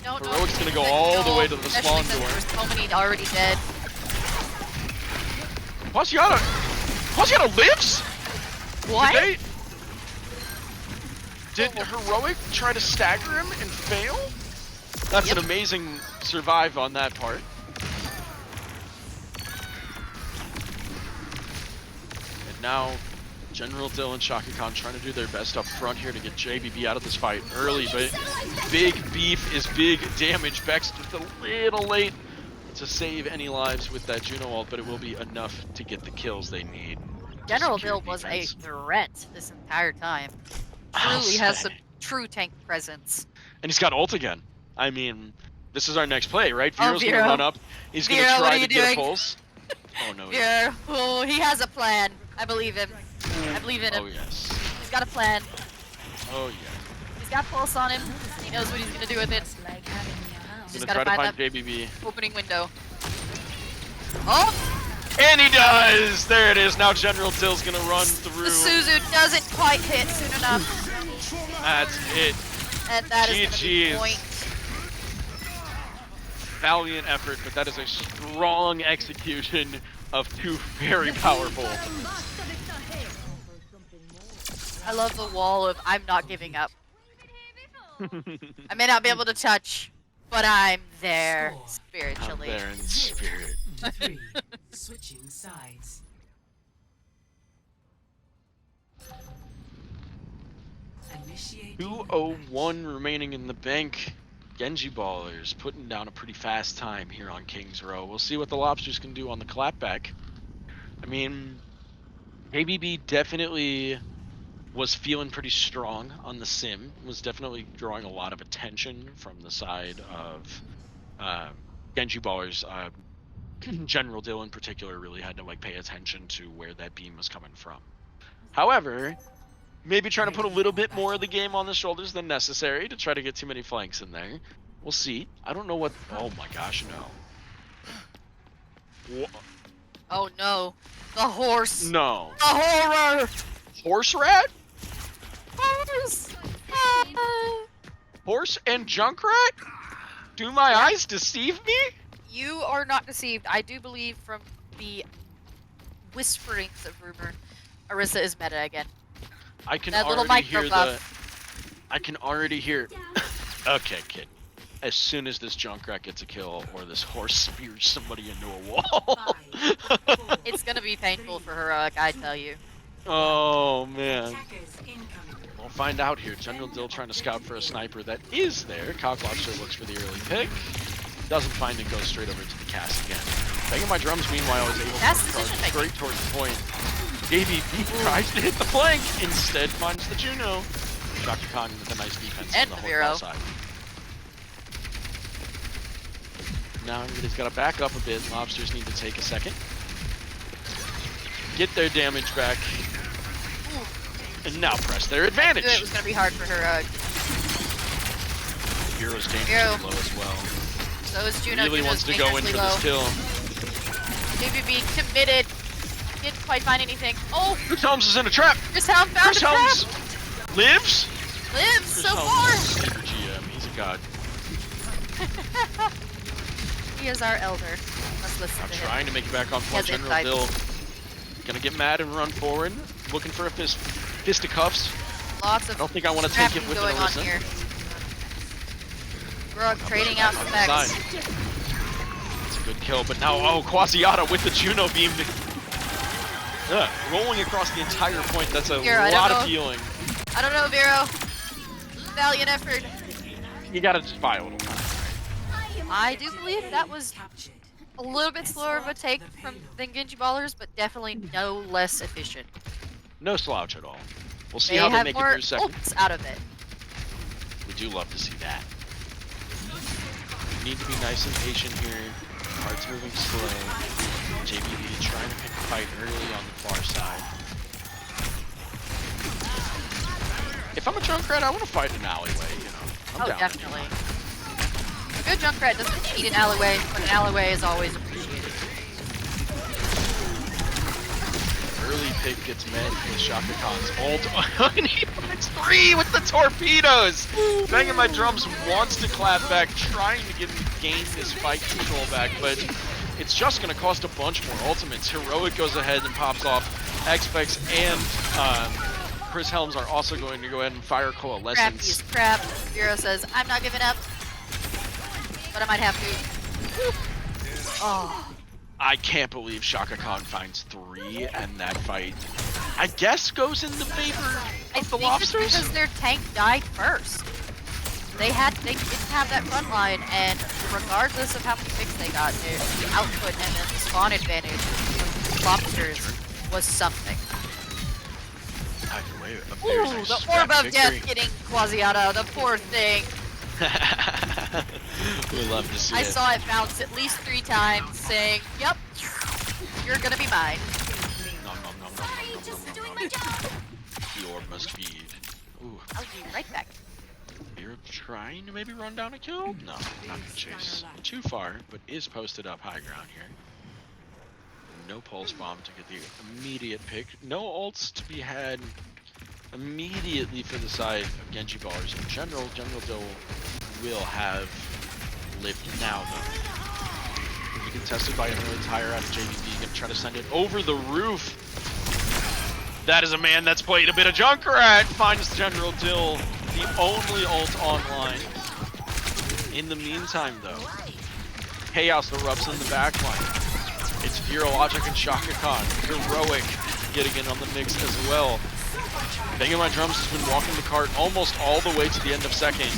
Heroic's gonna go all the way to the spawn door. There's so many already dead. Quasiata lives? What? Did Heroic try to stagger him and fail? That's an amazing survive on that part. And now, General Dill and Shaka Khan trying to do their best up front here to get JBB out of this fight early, but big beef is big damage. Bex just a little late to save any lives with that Juno ult, but it will be enough to get the kills they need. General Dill was a threat this entire time. Truly has some true tank presence. And he's got ult again. I mean, this is our next play, right? Veero's Vero. gonna run up. He's gonna Vero, try what are to you get a doing? pulse. Oh no. Yeah, oh, he has a plan. I believe him. I believe in him. Oh yes. He's got a plan. Oh yeah. He's got pulse on him. He knows what he's gonna do with it. He's He's just gonna gotta try to find find that JBB. opening window. Oh! And he does! There it is. Now General Dill's gonna run The through. Suzu doesn't quite hit soon enough. That's it. And that is gonna be GG's. the point. Valiant effort, but that is a strong execution of two very powerful. I love the wall of I'm not giving up. I may not be able to touch, but I'm there I'm spiritually. there in spirit. 3. Switching sides. Initiating 2:01 remaining in the bank. Genji Ballers putting down a pretty fast time here on Kings Row. We'll see what the Lobsters can do on the clapback. I mean, ABB definitely was feeling pretty strong on the sim. Was definitely drawing a lot of attention from the side of Genji Ballers. General Dill in particular really had to like pay attention to where that beam was coming from. However, maybe trying to put a little bit more of the game on the shoulders than necessary to try to get too many flanks in there. We'll see. I don't know what... Oh my gosh, no. Oh no. The horse. No. The horror. Horse rat? Horse. Ah. Horse and Junkrat? Do my eyes deceive me? You are not deceived. I do believe from the whisperings of rumor, Orisa is meta again. I can That little already micro hear buff. I can already hear... Okay, kid. As soon as this Junkrat gets a kill, or this horse spears somebody into a wall. It's gonna be painful for Heroic, I tell you. Oh, man. attackers incoming. We'll find out here. General Dill trying to scout for a sniper that is there. Cock Lobster looks for the early pick. Doesn't find it, goes straight over to the cast again. Banging my drums, meanwhile, is able Fast to charge decision-making. straight towards the point. ABB tries to hit the flank, instead finds the Juno. Shaka Khan with a nice defense And on the the Vero. horizontal side. Now everybody's got to back up a bit. Lobsters need to take a second. Get their damage back. And now press their advantage. Knew it was gonna be hard for Heroic. Hero's Vero. dangerously low as well. So is Juno. Really Juno's wants to go in for dangerously low. this kill. JBB committed. Didn't quite find anything. Oh, Chris Helms is in a trap. Chris Helm found Chris a Helms trap. lives. Lives Chris so Helms is far. super GM. He's a god. He is our elder. Let's listen I'm to him. trying to make it back on He point. has General Dill insights. gonna get mad and run forward, looking for a fisticuffs. Lots of I don't think I want to take it scrapping with going on Orisa. here. Heroic trading out On the specs. side. It's a good kill, but now, oh, Quasiata with the Juno beam. Rolling across the entire point, that's a Here, I don't lot of know. healing. I don't know, Vero. Valiant effort. You gotta just buy a little time. I do believe that was Captured. a little bit slower of a take than Genji Ballers, but definitely no less efficient. No slouch at all. We'll see They how they have make it more through second. ults out of it. do love to see that. Need to be nice and patient here. Cards moving slow. JBB trying to pick a fight early on the far side. If I'm a Junkrat, I want to fight in an alleyway, you know. I'm down. Definitely. A good Junkrat doesn't need an alleyway, but an alleyway is always appreciated. Early pick gets met with Shaka Khan's ult. And he puts 3 with the torpedoes! Banging My Drums wants to clap back, trying to gain this fight control back, but it's just going to cost a bunch more ultimates. Heroic goes ahead and pops off. Xpex and Chris Helms are also going to go ahead and fire Coalescence. Crafty is crap. Zero says, I'm not giving up, but I might have to. Oh. I can't believe Shaka Khan finds 3 and that fight, I guess, goes in the favor of the Lobsters? It's because their tank died first. They didn't have that front line, and regardless of how many picks they got, the output and then the spawn advantage of Lobsters was something. Either way, Ooh, the Orb of Death getting Quasiata, the poor thing. We love to see it. I saw it bounce at least 3 times, saying, "Yep, you're gonna be mine." Nom, nom, nom, nom, nom, nom, Just nom, doing nom, my nom. job. The orb must feed. Ooh, I'll be right back. you're trying to maybe run down a kill? No, not gonna chase too far, but is posted up high ground here. No pulse bomb to get the immediate pick. No ults to be had immediately for the side of Genji Ballers in general. General Dill will have lived now though. Be contested by an early tire out of JVD. Gonna try to send it over the roof. That is a man that's played a bit of Junkrat. Finds General Dill, the only ult online. In the meantime though, Chaos erupts in the backline. It's Virologic and Shaka Khan. Heroic getting in on the mix as well. Banging My Drums has been walking the cart almost all the way to the end of second.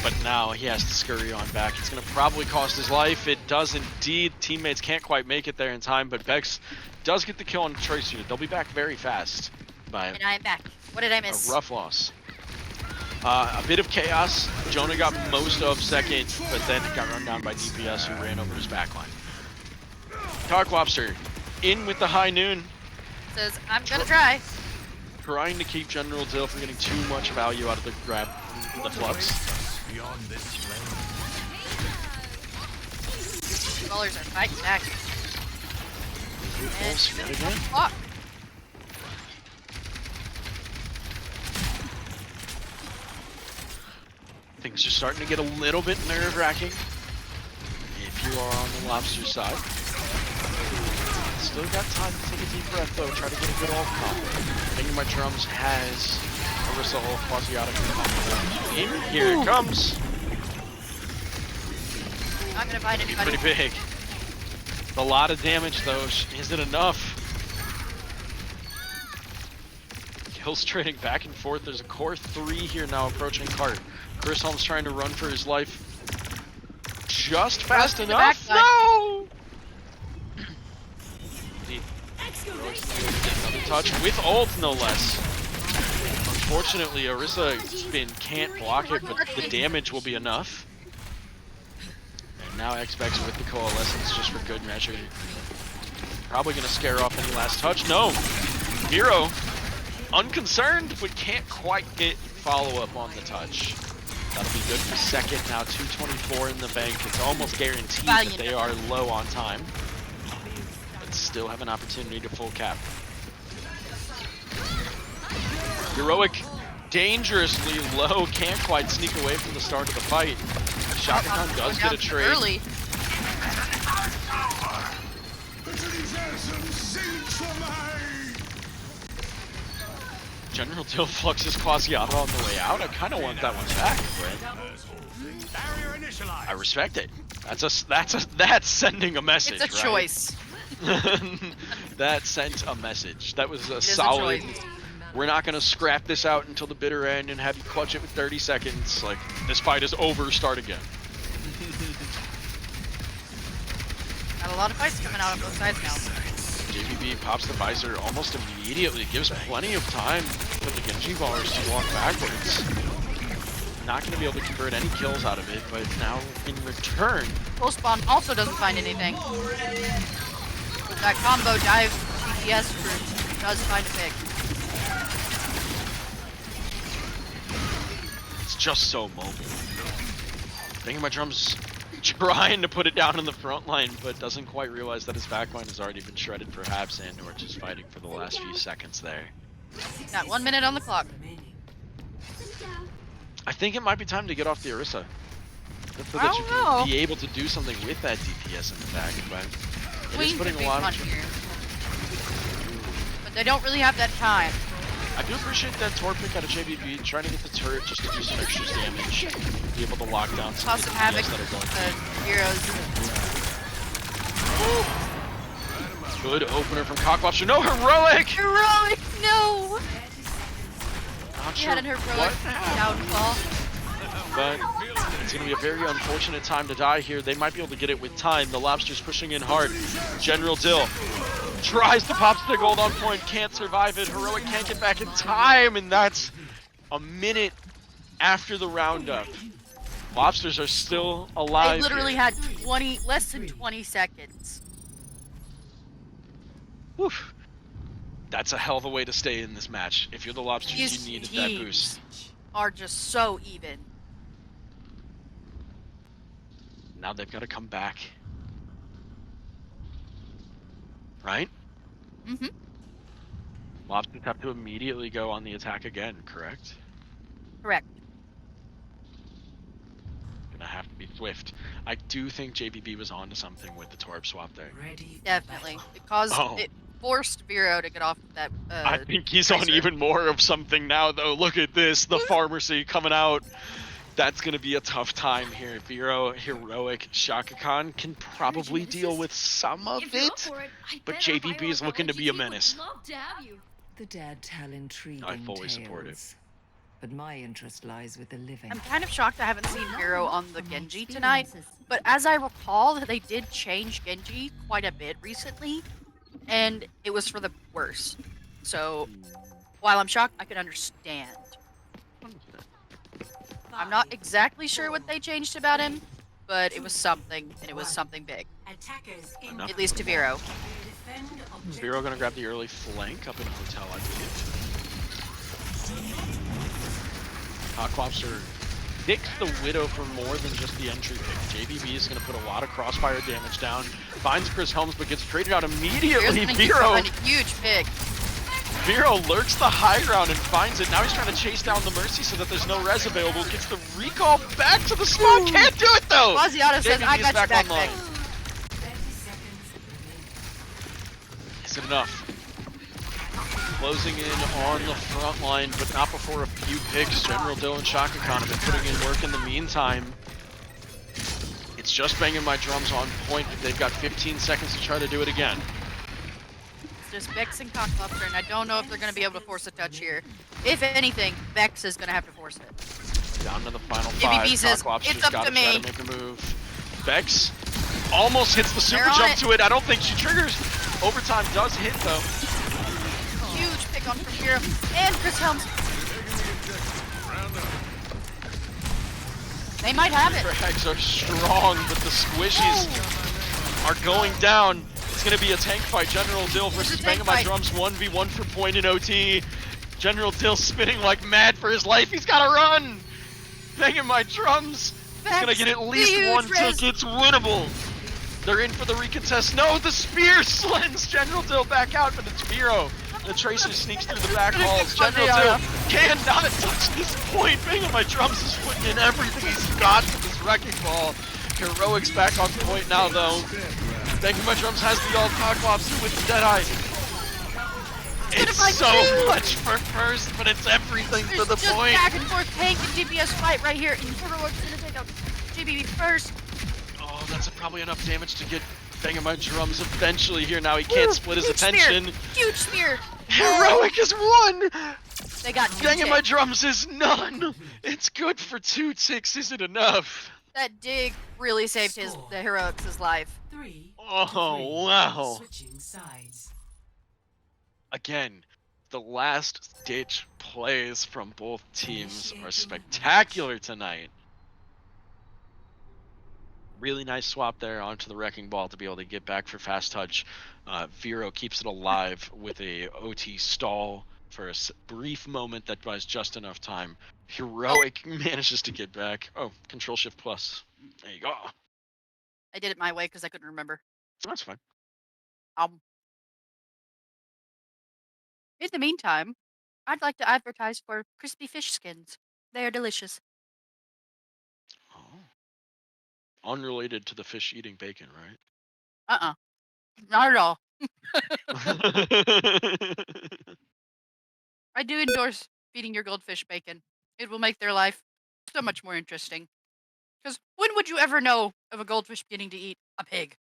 But now he has to scurry on back. It's going to probably cost his life. It does indeed. Teammates can't quite make it there in time, but Bex does get the kill on the choice unit. They'll be back very fast. By And I'm back. What did I miss? a rough loss. A bit of chaos. Jonah got most of second, but then it got run down by DPS, who ran over his backline. Cock Lobster in with the high noon. Says, I'm gonna try. Trying to keep General Dill from getting too much value out of the grab, the flux. Ballers are fighting back. And Pulse yet again. clock. Things are starting to get a little bit nerve-wracking if you are on the Lobster side. Still got time to take a deep breath though, try to get a good ult combo. Banging My Drums has Orisa ult Quasiata combo. In here it comes. I'm gonna find anybody. Pretty big. A lot of damage though. Is it enough? Kills trading back and forth. There's a core 3 here now approaching cart. Chris Holmes trying to run for his life. Just fast enough. No! Another touch with ult, no less. Unfortunately, Orisa spin can't block it, but the damage will be enough. And now Xbex with the Coalescence just for good measure. Probably going to scare off any last touch. No! Vero, unconcerned, but can't quite get follow-up on the touch. That'll be good for second. Now 224 in the bank. It's almost guaranteed that they are low on time. Still have an opportunity to full cap. Heroic dangerously low, can't quite sneak away from the start of the fight. Shaka Khan does get a trade. Early. General Dill fluxes Quasiata on the way out. I kind of want that one back, but I respect it. That's sending a message. It's a right? choice. That sent a message. That was a solid. We're not gonna scrap this out until the bitter end and have you clutch it with 30 seconds. Like, this fight is over. Start again. Got a lot of fights coming out on both sides now. JBB pops the visor almost immediately. Gives plenty of time for the Genji ballers to walk backwards. not going to be able to convert any kills out of it, but now in return, Full spawn also doesn't find anything. That combo dive GBS fruit does find a pick. it's just so mobile. Banging my drums, trying to put it down in the front line, but doesn't quite realize that his back line has already been shredded perhaps, and or just fighting for the last few seconds there. Got 1 minute on the clock. Remaining. I think it might be time to get off the Orisa. So I that you don't can know. be able to do something with that DPS in the back, but it is Queen putting could be a lot fun of... here. But they don't really have that time. I do appreciate that Tor pick out of JBB, trying to get the turret just to do some extra damage, be able to lock down some Cause of the some havoc DPS that are going heroes. Good opener from Cocklobster. No heroic! Heroic, no! Not He sure had an heroic what happened, downfall. but it's going to be a very unfortunate time to die here. They might be able to get it with time. The Lobster's pushing in hard. General Dill tries to pop the gold on point, can't survive it. Heroic can't get back in time, and that's a minute after the roundup. Lobsters are still alive. They literally here. had less than 20 seconds. Woof. That's a hell of a way to stay in this match. If you're the Lobsters, These you needed that boost. are just so even. Now they've got to come back. Right? Mm-hmm. Lobsters have to immediately go on the attack again, correct? Correct. Gonna have to be swift. I do think JBB was onto something with the Torb swap there. Ready. for Definitely. battle. It forced Vero to get off that. I think he's on Tracer. even more of something now, though. Look at this, the Pharmacy coming out. That's gonna be a tough time here. Vero, Heroic, Shaka Khan can probably deal with some of it, but JBB is looking to be a menace. The dead tell intriguing I fully support it. tales, but my interest lies with the living. I'm kind of shocked I haven't seen Vero on the Genji tonight, but as I recall, they did change Genji quite a bit recently, and it was for the worse. So, while I'm shocked, I can understand. I'm not exactly sure what they changed about him, but it was something, and it was something big. Attackers in. Enough. At least to Vero. Defend Is objective. Vero gonna grab the early flank up in Hotel, I believe. Cocklobster picks the Widow for more than just the entry pick. JBB is gonna put a lot of crossfire damage down. Finds Chris Helms, but gets traded out immediately. Vero's a huge pick. Vero lurks the high ground and finds it. Now he's trying to chase down the Mercy so that there's no res available. Gets the recall back to the spot. Can't do it though. Quasiato says, JBB I is got you back, online. Vic. 30 seconds remaining. Is it enough? Closing in on the front line, but not before a few picks. General Dill and Shaka Khan have been putting in work in the meantime. It's just banging my drums on point, but they've got 15 seconds to try to do it again. It's just Vex and Cocklobster, and I don't know if they're going to be able to force a touch here. If anything, Vex is going to have to force it. Down to the final JBB five. says, Cocklobster's "It's up gotta to try me." to make a move. Vex almost hits the super They're on jump it. to it. I don't think she triggers. Overtime does hit though. Huge pick on from Vero and Chris Helms. They might have it. Frags are strong, but the squishies are going down. It's going to be a tank fight. General Dill versus a tank Banging My fight. Drums 1v1 for point in OT. General Dill spinning like mad for his life. He's got to run. Banging My Drums. He's going to Vex, get at least huge one res. tick. It's winnable. They're in for the recontest. No, the spear slings General Dill back out, but it's Vero. The Tracer sneaks through the back halls. General Dill cannot touch this point. Banging My Drums is putting in everything he's got to this wrecking ball. Heroic's back on point now, though. Banging My Drums has the all Cocklobster with the Deadeye. It's fight so too. much for first, but it's everything There's for the just point. back and forth tank and DPS fight right here, and Heroic's going to take out JBB first. Oh, that's probably enough damage to get Banging My Drums eventually here. Now he can't split his Huge attention. Spear. Huge spear. Heroic is one! They got two Banging My ticks. Drums is none! It's good for 2 ticks, is it enough? That dig really saved the Heroic's life. 3 Oh, to 3. wow. Switching sides. Again, the last-ditch plays from both teams are spectacular tonight. Really nice swap there onto the Wrecking Ball to be able to get back for fast touch. Vero keeps it alive with a OT stall for a brief moment that buys just enough time. Heroic manages to get back. Oh, Control Shift Plus. There you go. I did it my way because I couldn't remember. That's fine. In the meantime, I'd like to advertise for crispy fish skins. They are delicious. Oh. Unrelated to the fish eating bacon, right? Not at all. I do endorse feeding your goldfish bacon. It will make their life so much more interesting. Because when would you ever know of a goldfish beginning to eat a pig?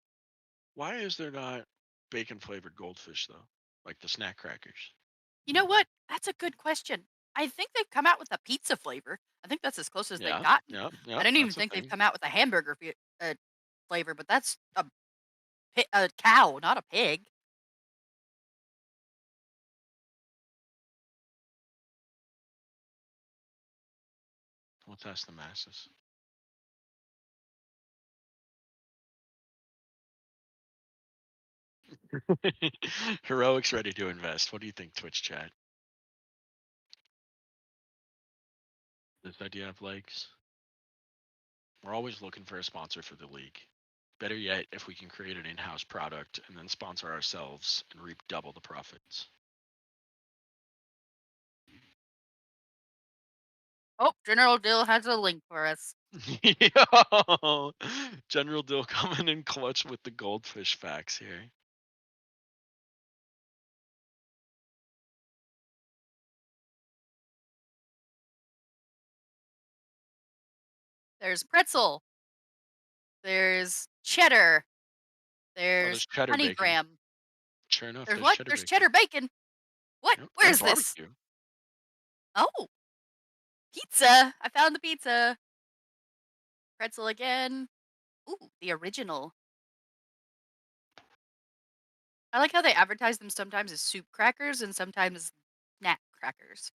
Why is there not bacon-flavored goldfish, though? Like the snack crackers? You know what? That's a good question. I think they've come out with a pizza flavor. I think that's as close as they've Yeah, gotten. yeah, I yeah, don't even that's a think they've thing. come out with a hamburger flavor, but that's a cow, not a pig. We'll test the masses. Heroic's ready to invest. What do you think, Twitch chat? Does this idea have legs? We're always looking for a sponsor for the league. Better yet, if we can create an in-house product and then sponsor ourselves and reap double the profits. Oh, General Dill has a link for us. Yo! General Dill coming in clutch with the goldfish facts here. There's pretzel. There's cheddar. Oh, There's there's cheddar honey bacon. graham. Sure enough, There's there's what? cheddar There's bacon. cheddar bacon. What? Yep, Where and is this? barbecue. Oh, pizza. I found the pizza. Pretzel again. Ooh, the original. I like how they advertise them sometimes as soup crackers and sometimes snack crackers.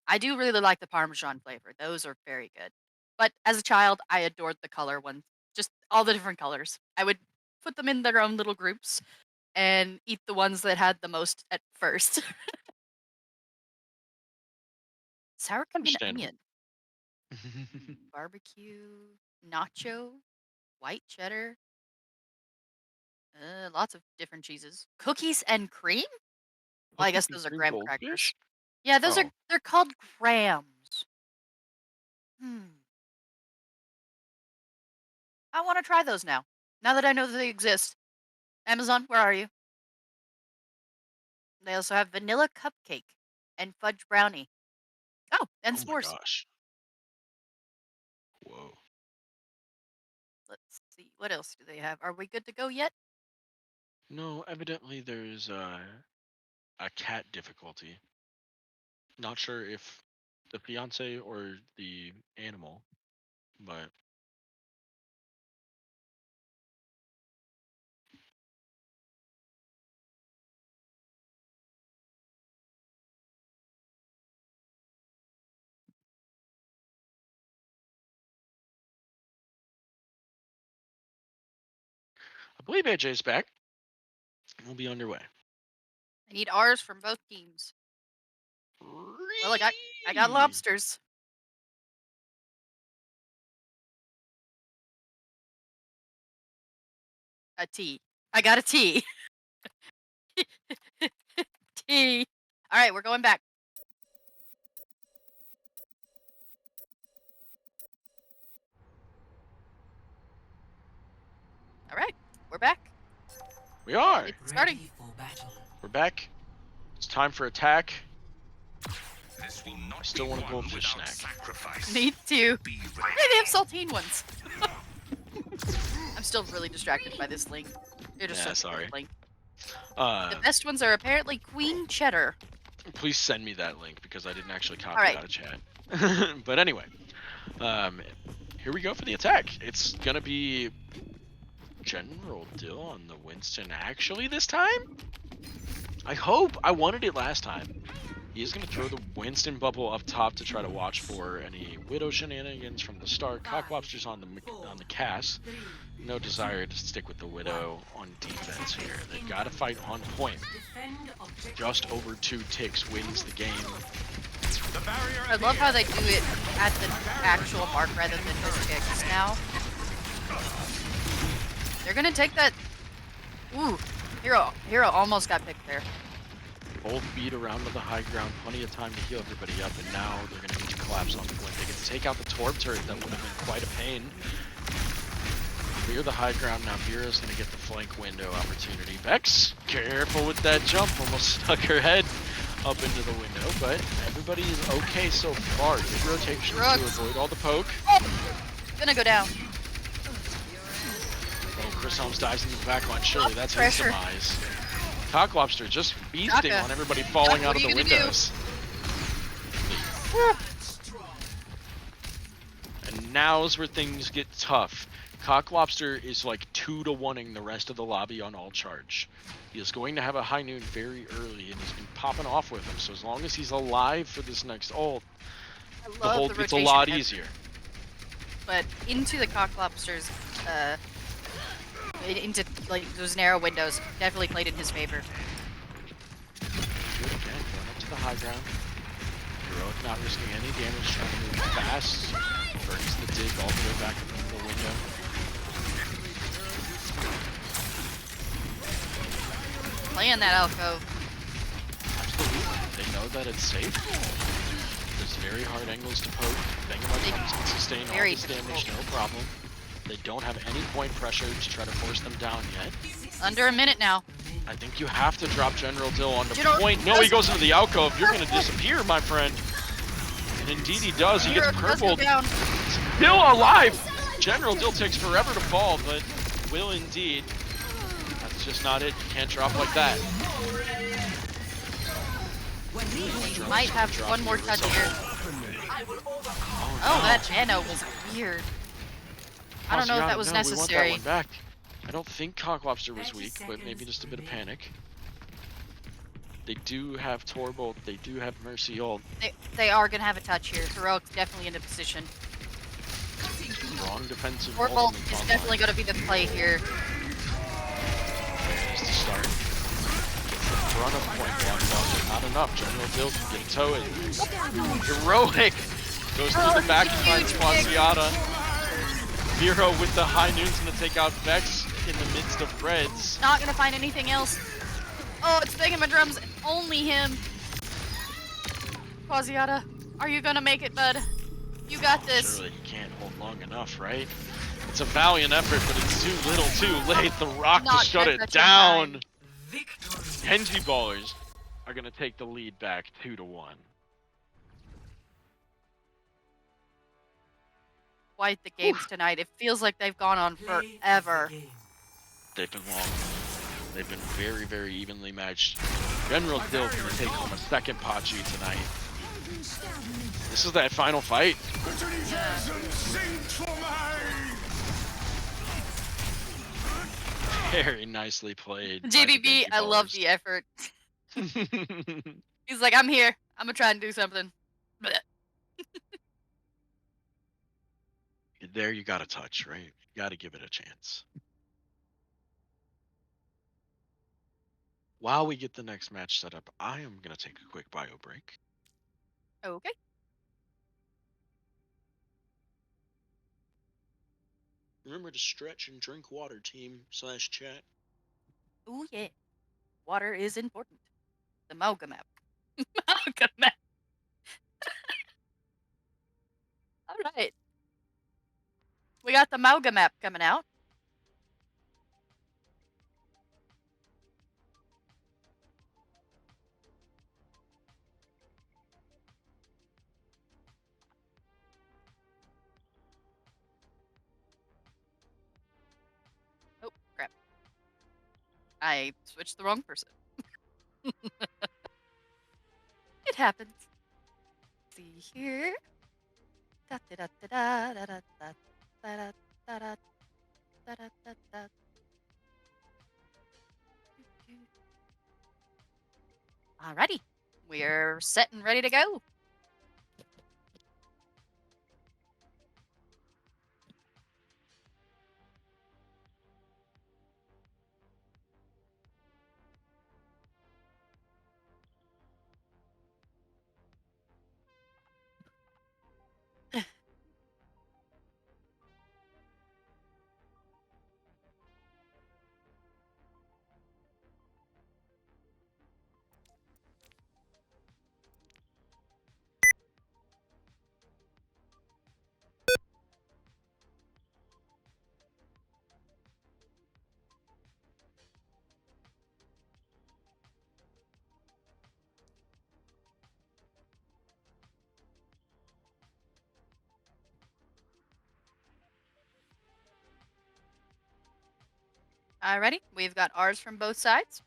I do really like the Parmesan flavor. Those are very good. But as a child, I adored the color ones. Just all the different colors. I would put them in their own little groups and eat the ones that had the most at first. Sour cream and Understandable. onion. Barbecue, nacho, white cheddar. Lots of different cheeses. Cookies and cream? Well, I guess Cookies and those are cream graham crackers. goldfish? Yeah, Oh, they're called grams. I want to try those now. Now that I know that they exist. Amazon, where are you? They also have vanilla cupcake and fudge brownie. Oh, and oh my s'mores. gosh. Whoa. Let's see. What else do they have? Are we good to go yet? No, evidently there's a cat difficulty. Not sure if the fiance or the animal, but I believe AJ's back. We'll be underway. I need R's from both teams. Well, I got lobsters. A T. I got a T. T. All right, we're going back. All right, we're back. We are. It's starting. Ready for battle. We're back. It's time for attack. This will not I still be want a won goldfish without snack. sacrifice. Me too. Be Hey, ready. they have saltine ones. I'm still really distracted by this link. They're just Yeah, such a sorry. good link. Uh, The best ones are apparently Queen Cheddar. please send me that link because I didn't actually copy Alright. it out of chat. But anyway, here we go for the attack. It's gonna be General Dill on the Winston actually this time. I hope. I wanted it last time. He's going to throw the Winston bubble up top to try to watch for any Widow shenanigans from the start. Cocklobster's on the cast. No desire to stick with the Widow on defense here. They've got to fight on point. Defend objective. Just over 2 ticks wins the game. I love how they do it at the actual mark rather than just kicks now. They're gonna take that. Ooh, Hero almost got picked there. Both beat around to the high ground, plenty of time to heal everybody up, and now they're going to need to collapse on point. They get to take out the Torb turret, that would have been quite a pain. Clear the high ground, now Vera's going to get the flank window opportunity. Vex, careful with that jump, almost stuck her head up into the window, but everybody is okay so far. Good rotation to avoid all the poke. Oh, gonna go down. Oh, Chris Holmes dives into the back line, surely that's his Pressure. demise. Cocklobster just feasting Taka. on everybody falling Taka, out of what the are you gonna do? windows. And now's where things get tough. Cocklobster is like 2-to-1ing the rest of the lobby on all charge. He is going to have a high noon very early, and he's been popping off with him. So as long as he's alive for this next ult, I the love hold the gets a rotation lot effort. easier. But into the Cocklobsters, into like those narrow windows, definitely played in his favor. Good again, going up to the high ground. Heroic not risking any damage, trying to move fast. Burns the dig all the way back up into the window. Playing that alcove. Absolutely. They know that it's safe. There's very hard angles to poke. Vengamite can sustain all Very this damage, no problem. They don't have any point pressure to try to force them down yet. Under a minute now. I think you have to drop General Dill on the General point. No, he goes into the alcove. You're going to disappear, my friend. And indeed he does. He gets Hero does go purpled. down. Still alive! General Dill takes forever to fall, but will indeed. That's just not it. You can't drop like that. Might have one more touch here. Oh, that Nano was weird. I don't know if that was necessary. We want that one back. I don't think Cocklobster was weak, but maybe just a bit of panic. They do have Torbolt, they do have Mercy ult. They are gonna have a touch here. Heroic's definitely in a position. Strong defensive Torbolt ultimate is online. definitely gonna be the play here. There is the start. Gets the front of point blocked out, but not enough. General Dill can get toe it. Heroic! Goes to the back and finds Quasiata. Vero with the high noon's gonna take out Vex in the midst of Reds. Not gonna find anything else. Oh, it's Thingamadrums. Only him. Quasiata, are you gonna make it, bud? You got this. Surely he can't hold long enough, right? It's a valiant effort, but it's too little, too late. The rock Not to shut that it much down. time. Victory. Henry Ballers are gonna take the lead back 2-1. Quite the games tonight. It feels like they've gone on Play of the forever. game. They've been long. They've been very, very evenly matched. General Dill gonna take home a second Pachi tonight. This is that final fight. Very nicely played. by the JBB, Genji I love Ballers. the effort. He's like, I'm here. I'm gonna try and do something. Blech. There you gotta touch, right? You gotta give it a chance. While we get the next match set up, I am gonna take a quick bio break. Okay. Remember to stretch and drink water, team/chat. Ooh, yeah. Water is important. The Mauga map. Mauga map. Alright. We got the Mauga map coming out. Oh, crap. I switched the wrong person. It happens. See here. Da da da da da da da da da da da da da da. Alrighty. We're set and ready to go. Alrighty. We've got ours from both sides.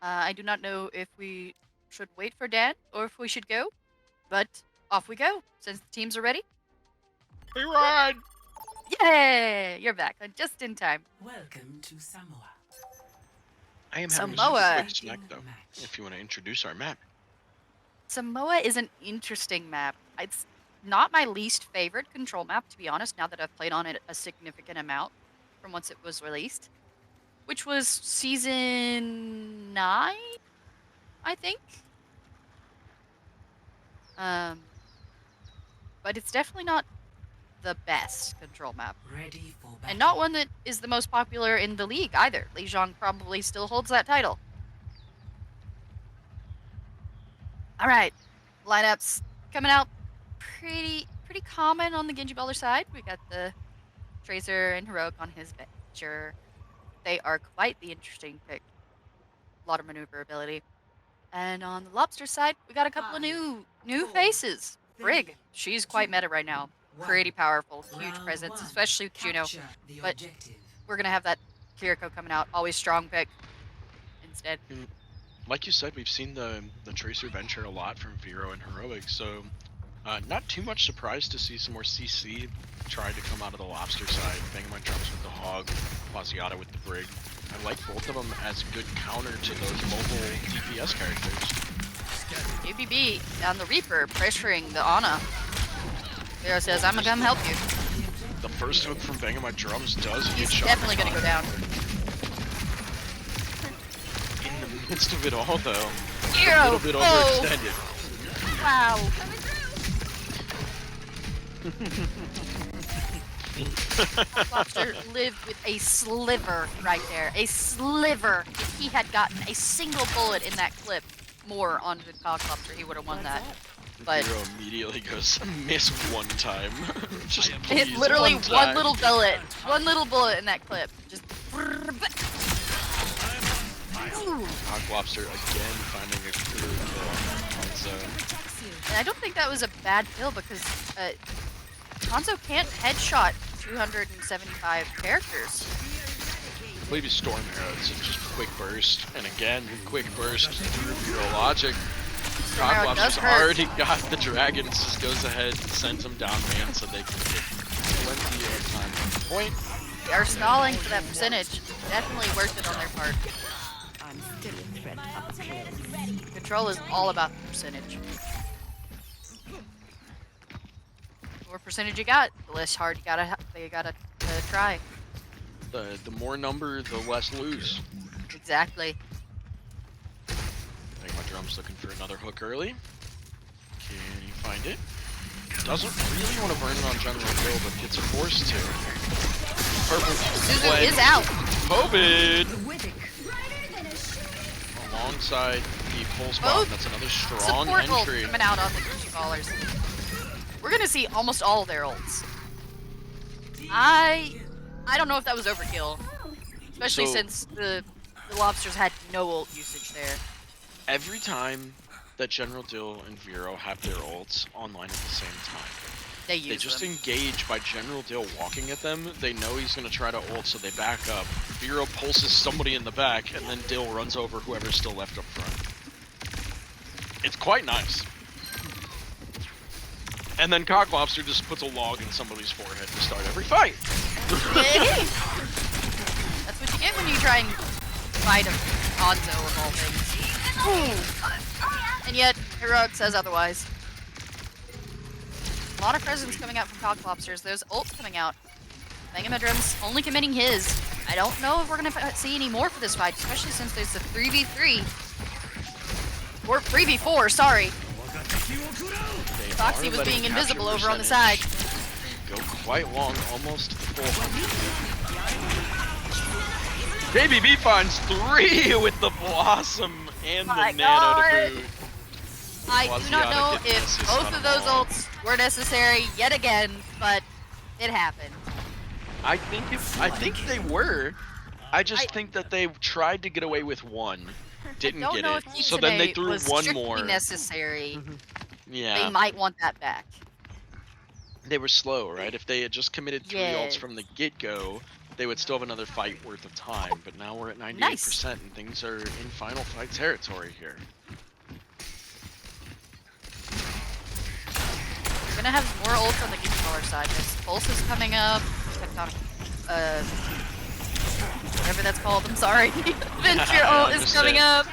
I do not know if we should wait for Dan or if we should go, but off we go since the teams are ready. We ride! Yay! You're back just in time. Welcome to Samoa. I am having Samoa. a quick snack though, if you want to introduce our map. Samoa is an interesting map. It's not my least favorite control map, to be honest, now that I've played on it a significant amount from once it was released, which was season 9, I think. But it's definitely not the best control map. Ready for battle. And not one that is the most popular in the league either. Lijiang probably still holds that title. All right, lineups coming out pretty common on the Genji Baller side. We got the Tracer and Heroic on his venture. They are quite the interesting pick. A lot of maneuverability. And on the Lobster side, we got a couple of new faces. Brig, she's quite meta right now. Pretty powerful, huge presence, especially with Juno. But we're gonna have that Kiriko coming out, always strong pick instead. Like you said, we've seen the Tracer venture a lot from Vero and Heroic, so not too much surprise to see some more CC try to come out of the Lobster side. Banging my drums with the Hog, Quasiata with the Brig. I like both of them as good counter to those mobile DPS characters. UBB on the Reaper pressuring the Ana. Vero says, I'm gonna come help you. The first hook from Banging My Drums does get He's shot. definitely gonna go down. In the midst of it all, though, Hero! a little bit overextended. Wow. Lobster lived with a sliver right there. A sliver. If he had gotten a single bullet in that clip more onto the Lobster, he would have won that. But Vero immediately goes, miss one time. Just it please, literally one time. little bullet. One little bullet in that clip. Just. Hog Lobster again finding a clear kill on zone. And I don't think that was a bad kill because Hanzo can't headshot 275 characters. I believe he's Storm Arrows and just quick burst. And again, quick burst through Vero logic. Storm Arrow Hog does Lobster's hurt. already got the dragons, just goes ahead and sends them down man so they can get plenty of time on the point. They are stalling for that percentage. Definitely worth it on their part. I'm still a threat up close. Control is all about the percentage. The more percentage you got, the less hard you gotta try. The more number, the less lose. Exactly. I think my drum's looking for another hook early. Can you find it? Doesn't really want to burn it on General Kill, but gets forced to. Perfect Suzu play. is out. COVID! Alongside the pull spot, Both that's another strong Support ult entry. coming out on the Genji Ballers. We're gonna see almost all of their ults. I don't know if that was overkill, especially So- since the Lobsters had no ult usage there. Every time that General Dill and Vero have their ults online at the same time, They they use just them. engage by General Dill walking at them. They know he's going to try to ult, so they back up. Vero pulses somebody in the back, and then Dill runs over whoever's still left up front. It's quite nice. And then Cock Lobster just puts a log in somebody's forehead to start every fight. Hey! That's what you get when you try and fight a Hanzo of all things. And yet, Heroic says otherwise. A lot of presence coming out from Cock Lobsters. There's ults coming out. Megamadrum's only committing his. I don't know if we're going to see any more for this fight, especially since there's a 3v3. Or 3v4, sorry. Foxy was being invisible over on the side. Go quite long, almost to the full. Baby B finds 3 with the Blossom and the Nano to boot. I do not know if both of those ults were necessary yet again, but it happened. I think they were. I just think that they tried to get away with one, didn't don't get know it, if so then they Kitsune threw was one strictly more. necessary. Yeah. They might want that back. They were slow, right? If they had just committed 3 ults Yes. from the get-go, they would still have another fight worth of time. But now we're at 98%, Nice. and things are in final fight territory here. We're gonna have more ults on the Gigacolor side. This Pulse is coming up. Whatever that's called, I'm sorry. Venture ult is coming up.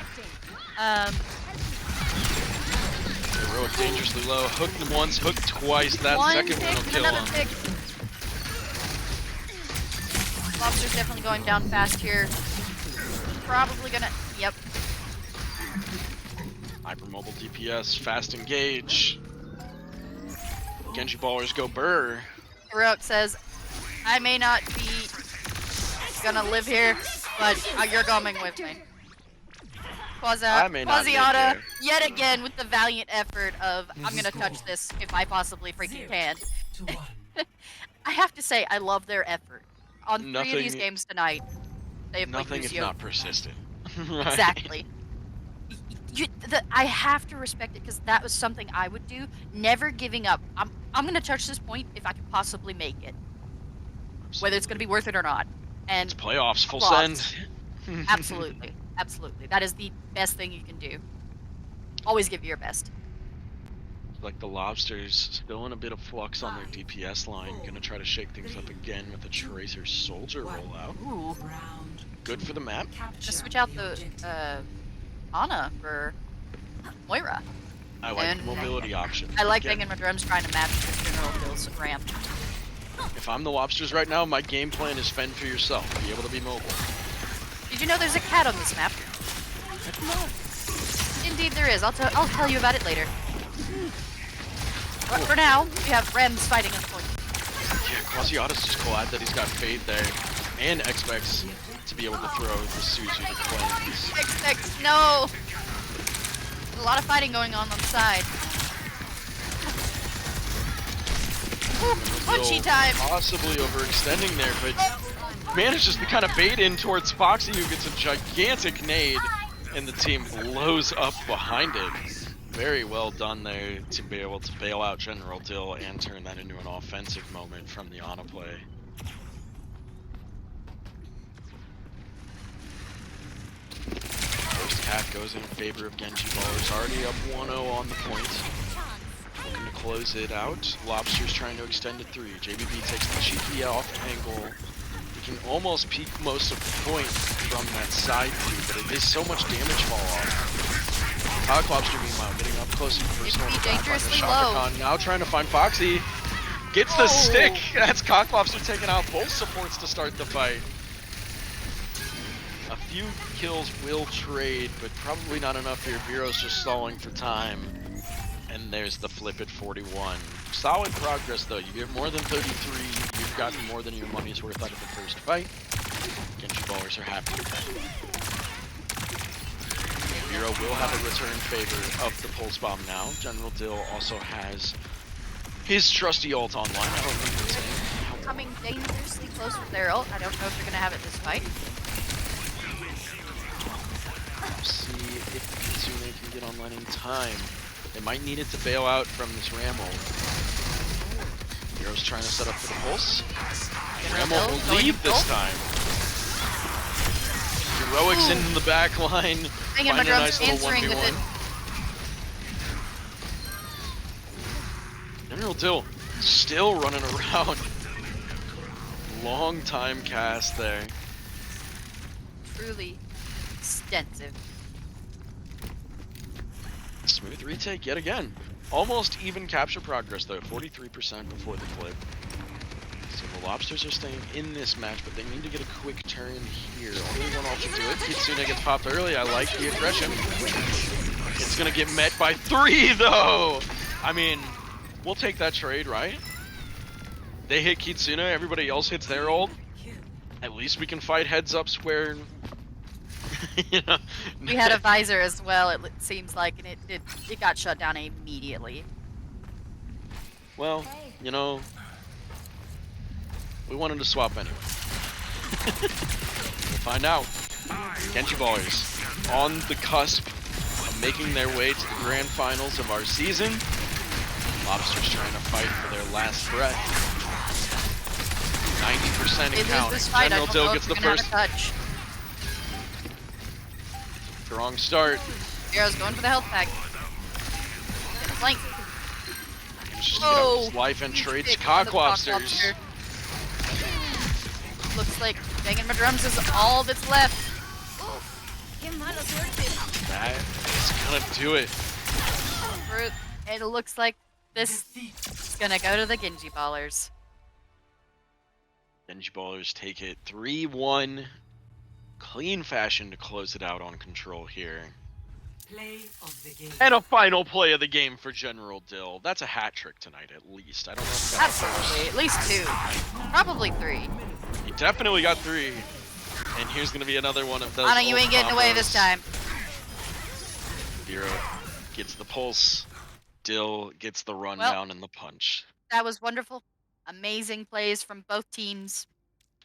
Heroic dangerously low. Hooked once, hooked twice. That One second pick one will and kill another him. pick. Lobster's definitely going down fast here. Probably gonna. Yep. Hypermobile DPS, fast engage. Genji ballers go burr. Heroic says, I may not be gonna live here, but you're coming with me. I may not live Quasiata, here. yet again with the valiant effort of, I'm gonna touch this if I possibly freaking can. To 1. I have to say, I love their effort. On 3 of these Nothing- games tonight, they have played Nothing if Lucio. not persistent. Right? Exactly. I have to respect it because that was something I would do. Never giving up. I'm gonna touch this point if I can possibly make it, whether it's gonna be worth it or not. And It's playoffs, full applause. send. Absolutely, absolutely. That is the best thing you can do. Always give your best. Like the Lobsters still in a bit of flux on their DPS line. Gonna try to shake things up again with a Tracer Soldier rollout. Ooh, Round. Good for the map. just switch out the Ana for Moira. I like the And- mobility option. I like Again, Bangin' Madrum's trying to match the General Bill's ramp. If I'm the Lobsters right now, my game plan is fend for yourself. Be able to be mobile. Did you know there's a cat on this map? Indeed there is. I'll tell you about it later. But for now, we have Rems fighting on the point. Yeah, Quasiata's just glad that he's got Fade there. And X-Vex to be able to throw the Suzu to Flames. X, no! There's a lot of fighting going on the side. Ooh, punchy time! Possibly overextending there, but manages to kind of bait in towards Foxy, who gets a gigantic nade, and the team blows up behind it. Very well done there to be able to bail out General Dill and turn that into an offensive moment from the Ana play. First cat goes in favor of Genji Ballers, already up 1-0 on the point. Looking to close it out. Lobster's trying to extend it 3. JBB takes the cheeky off angle. He can almost peek most of the point from that side view, but it is so much damage fall off. Cock Lobster meanwhile getting up close and personal. It'd be dangerously Shaka Khan now trying to find Foxy. Gets the stick. That's Cock Lobster taking out both supports to start the fight. A few kills will trade, but probably not enough here. Vero's just stalling for time. And there's the flip at 41. Solid progress though. You get more than 33. You've gotten more than your money's worth out of the first fight. Genji Ballers are happy with that. Vero will have a return favor of the Pulse Bomb now. General Dill also has his trusty ult online. I don't remember its name. Coming dangerously close with their ult. I don't know if they're gonna have it this fight. See if Kitsune can get online in time. They might need it to bail out from this Ram ult. Vero's trying to set up for the Pulse. Ram ult will leave this time. Heroics into the back line. Bang Find a Madrum's nice little answering with 1v1. it. General Dill still running around. Long time cast there. Truly extensive. Smooth retake yet again. Almost even capture progress though, 43% before the flip. So the Lobsters are staying in this match, but they need to get a quick turn here. Only one option to it. Kitsune gets popped early. I like the aggression. It's gonna get met by 3 though! I mean, we'll take that trade, right? They hit Kitsune, everybody else hits their ult. At least we can fight heads up square. You know? We had a visor as well, it seems like, and it got shut down immediately. Well, you know, we wanted to swap anyway. We'll find out. Genji Ballers on the cusp of making their way to the grand finals of our season. Lobsters trying to fight for their last breath. 90% They in lose count. this fight, General I don't Dill know gets if the we're gonna first have a touch. strong start. Hero's going for the health pack. Gonna flank. Just get out his life and trades Big cock on the cock lobsters. lobster. Looks like banging my drums is all that's left. That is gonna do it. It looks like this is gonna go to the Genji Ballers. Genji Ballers take it 3-1. Clean fashion to close it out on control here. Play of the game. And a final play of the game for General Dill. That's a hat trick tonight, at least. I don't know if he got the Absolutely, at least 2. Probably 3. first. He definitely got 3. And here's going to be another one of those. Anna, you ain't getting away this time. Zero gets the pulse. Dill gets the rundown and the punch. That was wonderful. Amazing plays from both teams.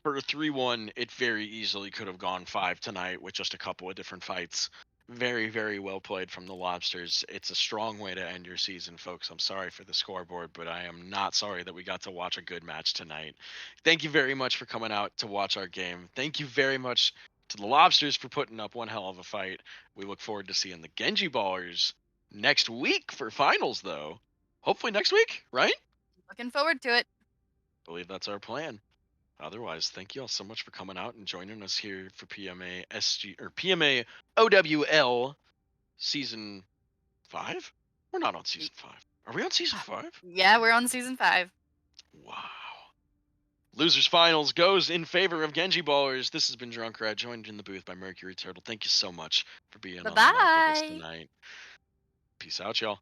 For a 3-1, it very easily could have gone 5 tonight with just a couple of different fights. Very, very well played from the Lobsters. It's a strong way to end your season, folks. I'm sorry for the scoreboard, but I am not sorry that we got to watch a good match tonight. Thank you very much for coming out to watch our game. Thank you very much to the Lobsters for putting up one hell of a fight. We look forward to seeing the Genji Ballers next week for finals, though. Hopefully next week, right? Looking forward to it. I believe that's our plan. Otherwise, thank you all so much for coming out and joining us here for PMA SG or PMA OWL season 5? We're not on season 5. Are we on season 5? Yeah, we're on season 5. Wow. Losers finals goes in favor of Genji Ballers. This has been Drunk Rat, joined in the booth by Mercury Turtle. Thank you so much for being on the mic with us Bye-bye. tonight. Peace out, y'all.